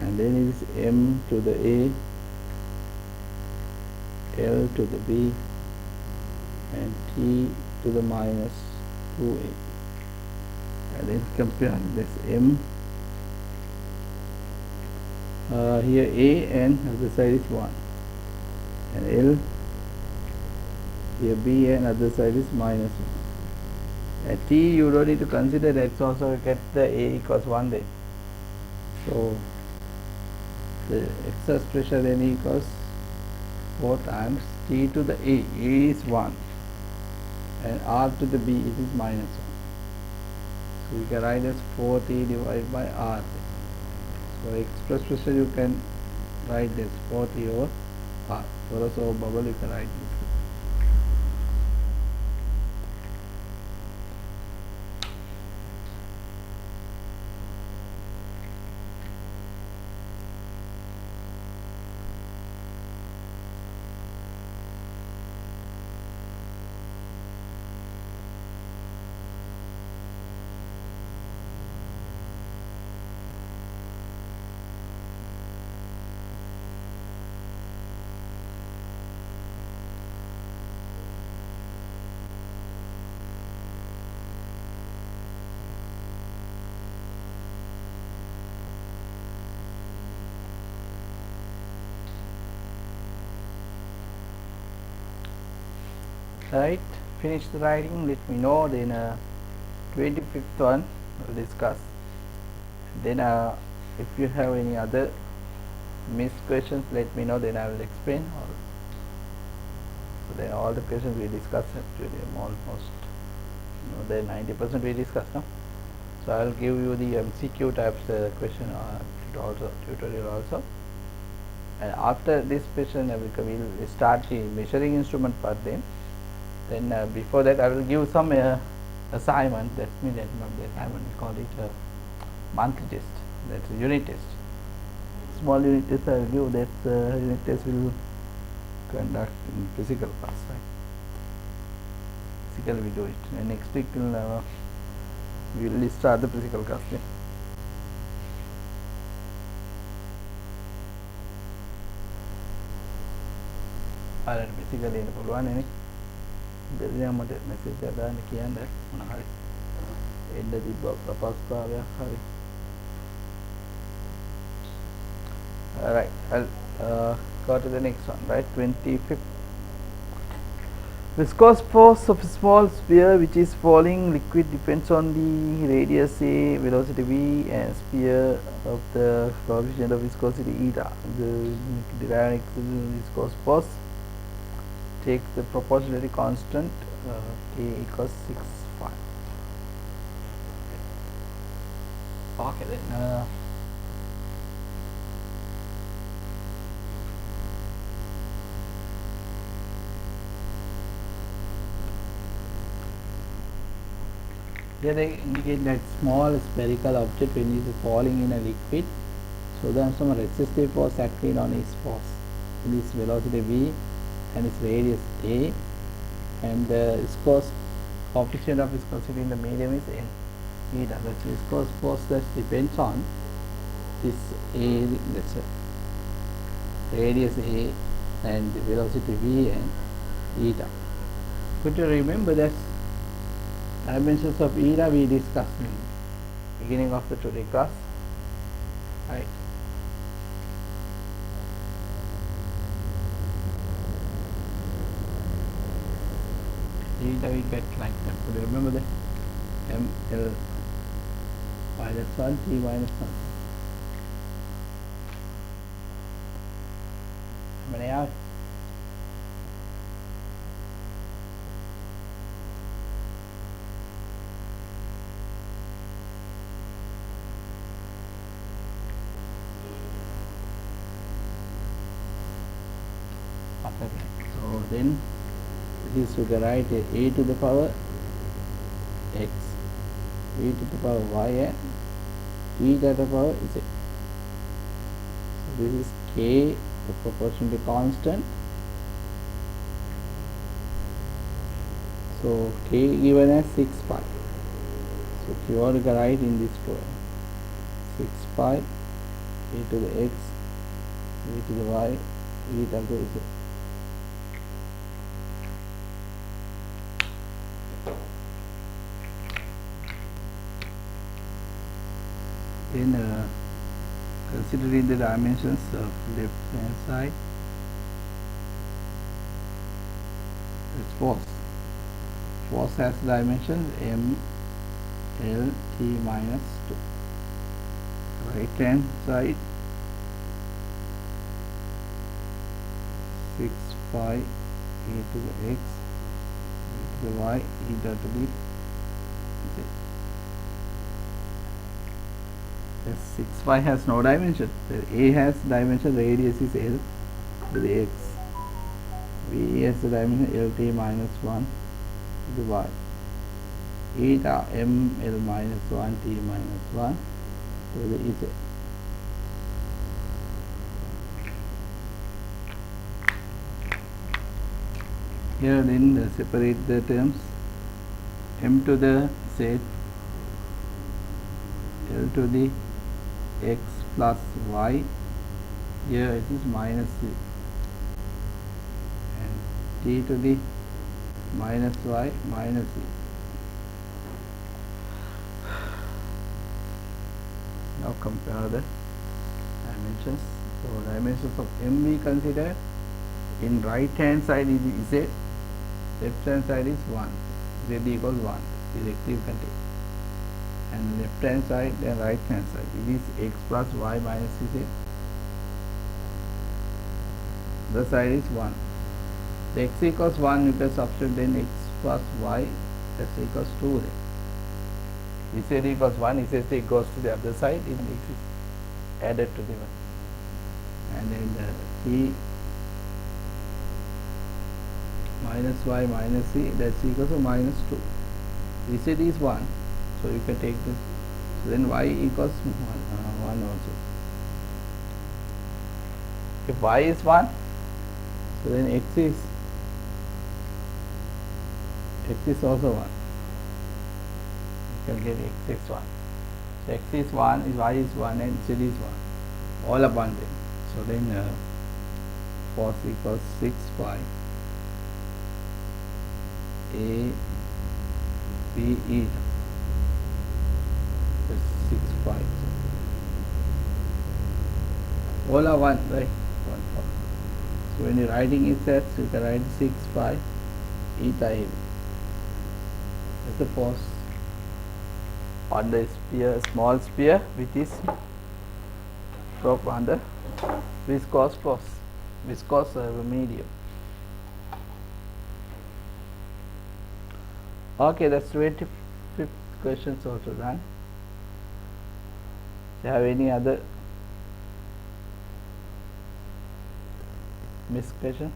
And then it is m to the A, L to the B, and T to the minus 2A. And then compare this m, here A and other side is 1, and L, here B and other side is minus 1. At T you don't need to consider that, also you get the A equals 1 then. So the excess pressure then equals 4 times T to the A is 1, and R to the B it is minus 1. So you can write as 4T divided by R. So express pressure you can write this 4T over R. Torus over bubble you can write this. Right, finish the writing, let me know. Then 25th one we'll discuss. Then if you have any other missed questions, let me know, then I will explain. So then all the questions we discussed actually almost, the 90% we discussed now. So I will give you the MCQ types question tutorial also. And after this question we will start the measuring instrument part. Then before that I will give some assignment. That means that the assignment we call it monthly test, that's a unit test. Small unit test I will give. That unit test will conduct in physical class, right? Physical we do it, and next week we will start the physical class then. අර physical එන්න පුළුවන් නේ. දෙවියන් මට message එකක් දාන්න කියන්න මොන හරි එන්න තිබ්බ ප්‍රපස්තාවයක් හරි. Alright, I'll go to the next one, right? 25th. Viscous force of a small sphere which is falling liquid depends on the radius a, velocity v, and sphere of the coefficient of viscosity eta. The dynamic viscous force takes the proportionality constant k equals 6.5. Okay, then here they indicate that small spherical object when it is falling in a liquid, so there is some resistive force acting on its force. It is velocity v and its radius a, and the viscous coefficient of viscosity in the medium is n eta. That's viscous force that depends on this a, that's radius a, and the velocity v and eta. Could you remember that dimensions of eta we discussed in the beginning of the today class, right? Eta we get like that. Could you remember that? ml minus 1 t minus 1. How many are? So then this is to write a to the power x, b to the power y, and e to the power z. So this is k, the proportionality constant. So k given as 6 pi. So if you want to write in this way, 6 pi, e to the x, e to the y, e to the z. Then considering the dimensions of left hand side, it's force. Force has dimensions m, l, t minus 2. Right hand side 6 pi e to the x, e to the y, e to the z. 6 pi has no dimension. A has dimension, radius is L to the x. V has the dimension LT minus 1 to the y. Eta M L minus 1 T minus 1 to the Z. Here then separate the terms. M to the Z, L to the x plus y, here it is minus z, and t to the minus y minus z. Now compare the dimensions. So, dimensions of m we consider in right hand side is z, left hand side is 1, z equals 1, directly you can take, and left hand side and right hand side it is x plus y minus z, the side is 1. The x equals 1 you can substitute, then x plus y plus equals 2, then z equals 1, z goes to the other side, it is added to the 1, and then t minus y minus c, that's equals to minus 2. z is 1, so you can take this, so then y equals 1 also. If y is 1, so then x is also 1, you can get x is 1, so x is 1, y is 1, and z is 1, all upon them. So then force equals 6 pi a b e, that's 6 pi, all are 1, right? 1 force. So when you're writing it says, you can write 6 pi eta a, that's the force on the sphere, small sphere, which is dropped on the viscous medium. Okay, that's 25th questions also done. Do you have any other missed question?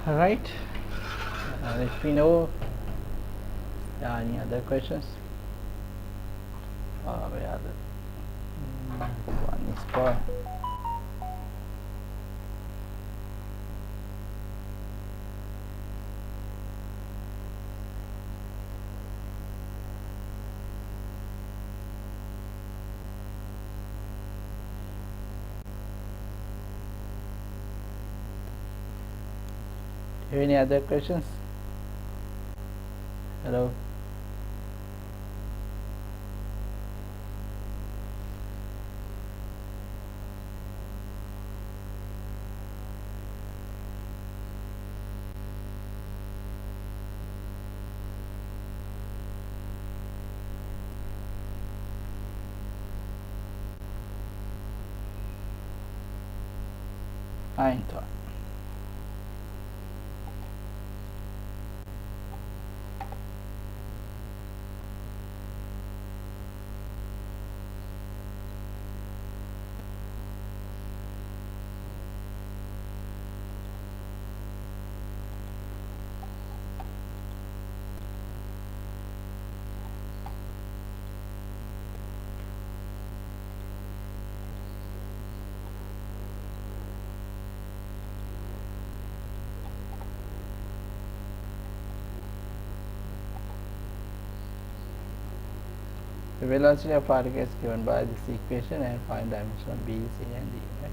Right, if we know any other questions, where are the one is for Any other questions? Hello. Fine thought. The velocity of particle is given by this equation and find dimension of B, C and D. Right?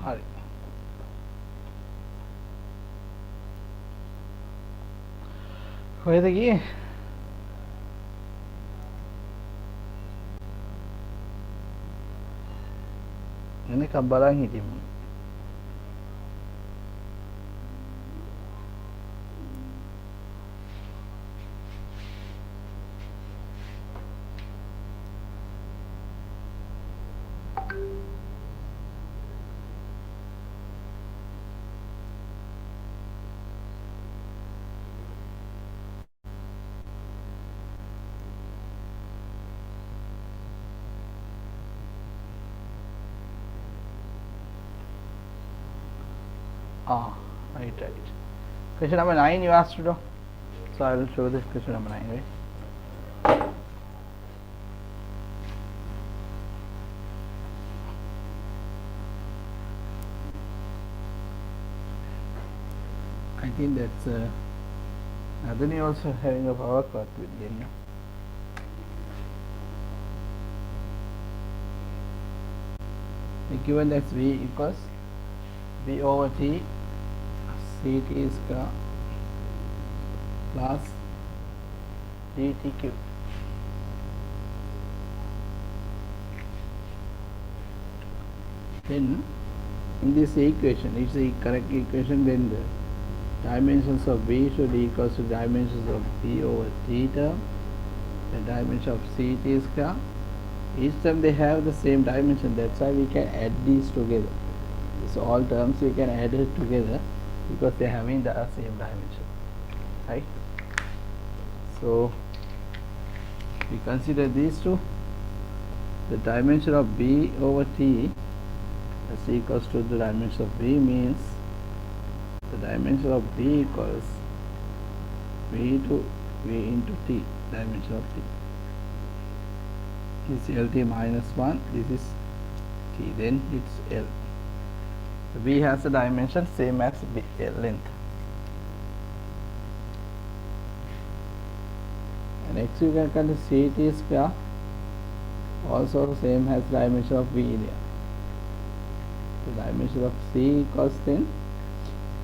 හරි. කොහෙද ගියේ? එනකම් බලන් හිටියමු. Right. Question number 9 you asked to do. So I will show this question number 9, right? I think that's Adani also having a power cut with them. Given that V equals V over T Ct square plus dtq. Then in this equation, it's the correct equation, then the dimensions of V should equal to dimensions of V over theta, the dimension of Ct square. Each term they have the same dimension, that's why we can add these together. So all terms we can add it together because they are having the same dimension, right? So we consider these two. The dimension of B over T is equals to the dimension of V, means the dimension of B equals V to V into T, dimension of T. This is LT minus 1, this is T, then it's L. So V has a dimension same as B, length. And next you can consider Ct square, also same as dimension of V there. The dimension of C equals then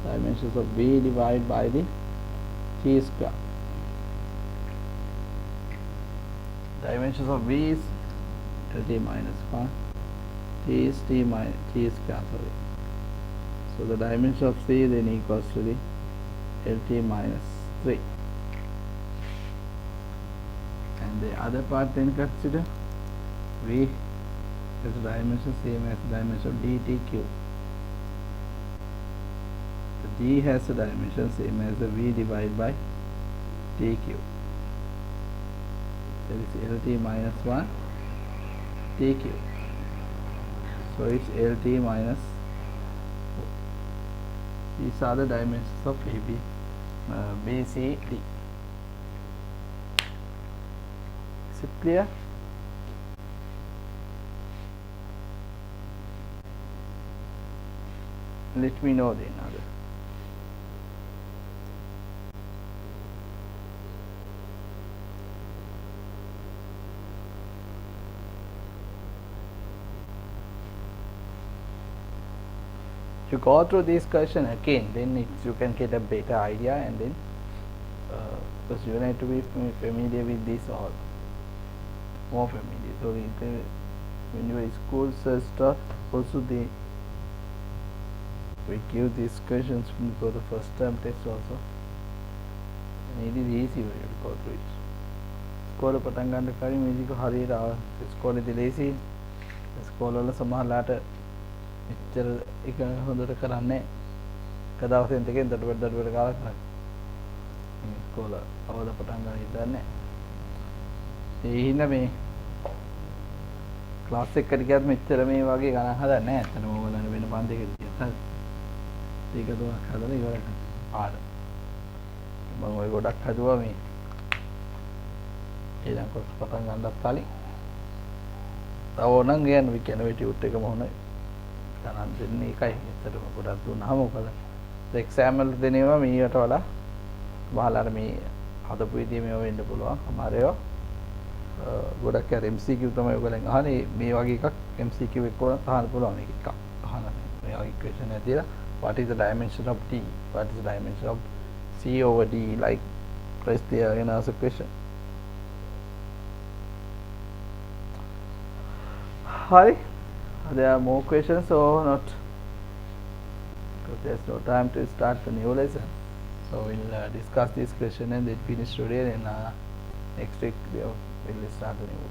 dimensions of V divided by the T square. Dimensions of V is LT minus 1, T is T square, sorry. So the dimension of C then equals to the LT minus 3. And the other part then consider V as a dimension same as the dimension of dtq. The D has a dimension same as the V divided by tq. That is LT minus 1 tq. So it's LT minus 4. These are the dimensions of AB, BC, D. Is it clear? Let me know then. If you go through this question again, then you can get a better idea, and then because you need to be familiar with this all, more familiar. So when you are in school stuff, also we give these questions for the first term test also, and it is easy way to go through it. School පටන් ගන්න කලින් මේක හරියට ස්කෝලේදී ලේසි. ස්කෝල වල සමහරලාට මෙච්චර එක හොඳට කරන්නේ එක දවසෙන් දෙකෙන් දඩුවට කාලා කරන්නේ. මේ ස්කෝල අවද පටන් ගන්න හිතන්නේ. ඒ හින්දා මේ ක්ලාස් එකකට ගියත් මෙච්චර මේ වගේ ගණන් හදන්නේ නැහැ. එතනම ඕගොල්ලන් වෙන පන්තියකට ගියත් හරි. ඒක දුවක් හදලා ඉවරයි. පාඩ. මම ඔය ගොඩක් හදුවා මේ. ඊළඟ කොටස පටන් ගන්නත් කලින්. තව ඕනනම් ගියන්න we can wait එක මොහොනේ. ගණන් දෙන්නේ එකයි. එතනම ගොඩක් දුන්නාම මොකද? එක්සෑම් වල දෙනේවා මීට වඩා බහලාට මේ හදපු විදිය මේව වෙන්න පුළුවන්. අමාරේවා. ගොඩක් අර MCQ තමයි ඔයගොල්ලන් අහන්නේ. මේ වගේ එකක් MCQ එක කොහොමද අහන්න පුළුවන් මේක එකක් අහන්න. equation ඇතිලා what is the dimension of D, what is the dimension of C over D, like press there and ask a question. Hari, there are more questions or not? Because there's no time to start the new lesson, so we'll discuss this question and then finish today, and next week we'll start the new.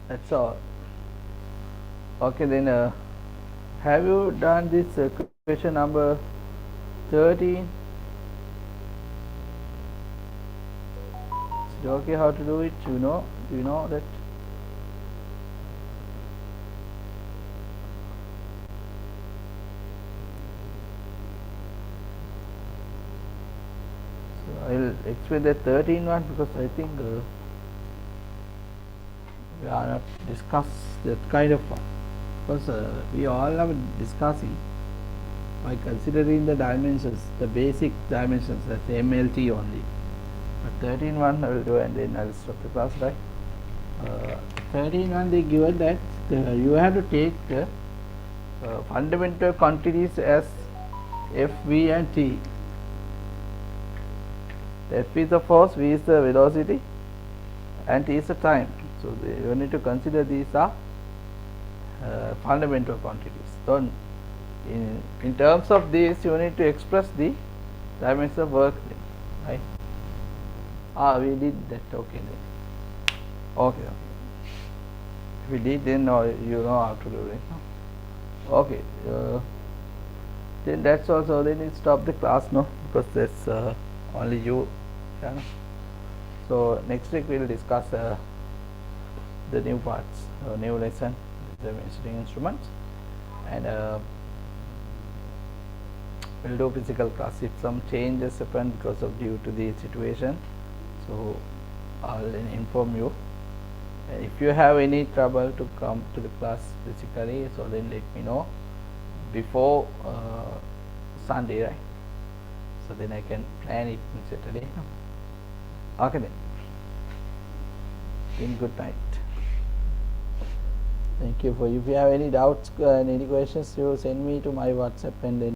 That's all. Okay, then have you done this question number 13? Is it okay how to do it? Do you know that? So I'll explain the 13 one because I think we are not discuss that kind of one, because we all are discussing by considering the dimensions, the basic dimensions, that's MLT only. But 13 one I will do, and then I will stop the class, right? 13 one they given that you have to take the fundamental quantities as F, V and T. F is the force, V is the velocity, and T is the time. So you need to consider these are fundamental quantities. So in terms of this, you need to express the dimension of work, right? We did that. Okay then. Okay. If we did, then you know how to do it. Okay. Then that's also. Then you stop the class, no, because that's only you. Yeah. So next week we will discuss the new parts, new lesson, the measuring instruments, and we'll do physical class if some changes happen because of due to the situation. So I'll inform you. And if you have any trouble to come to the class physically, so then let me know before Sunday, right? So then I can plan it on Saturday. Okay then. Good night. Thank you. If you have any doubts and any questions, you send me to my WhatsApp, and then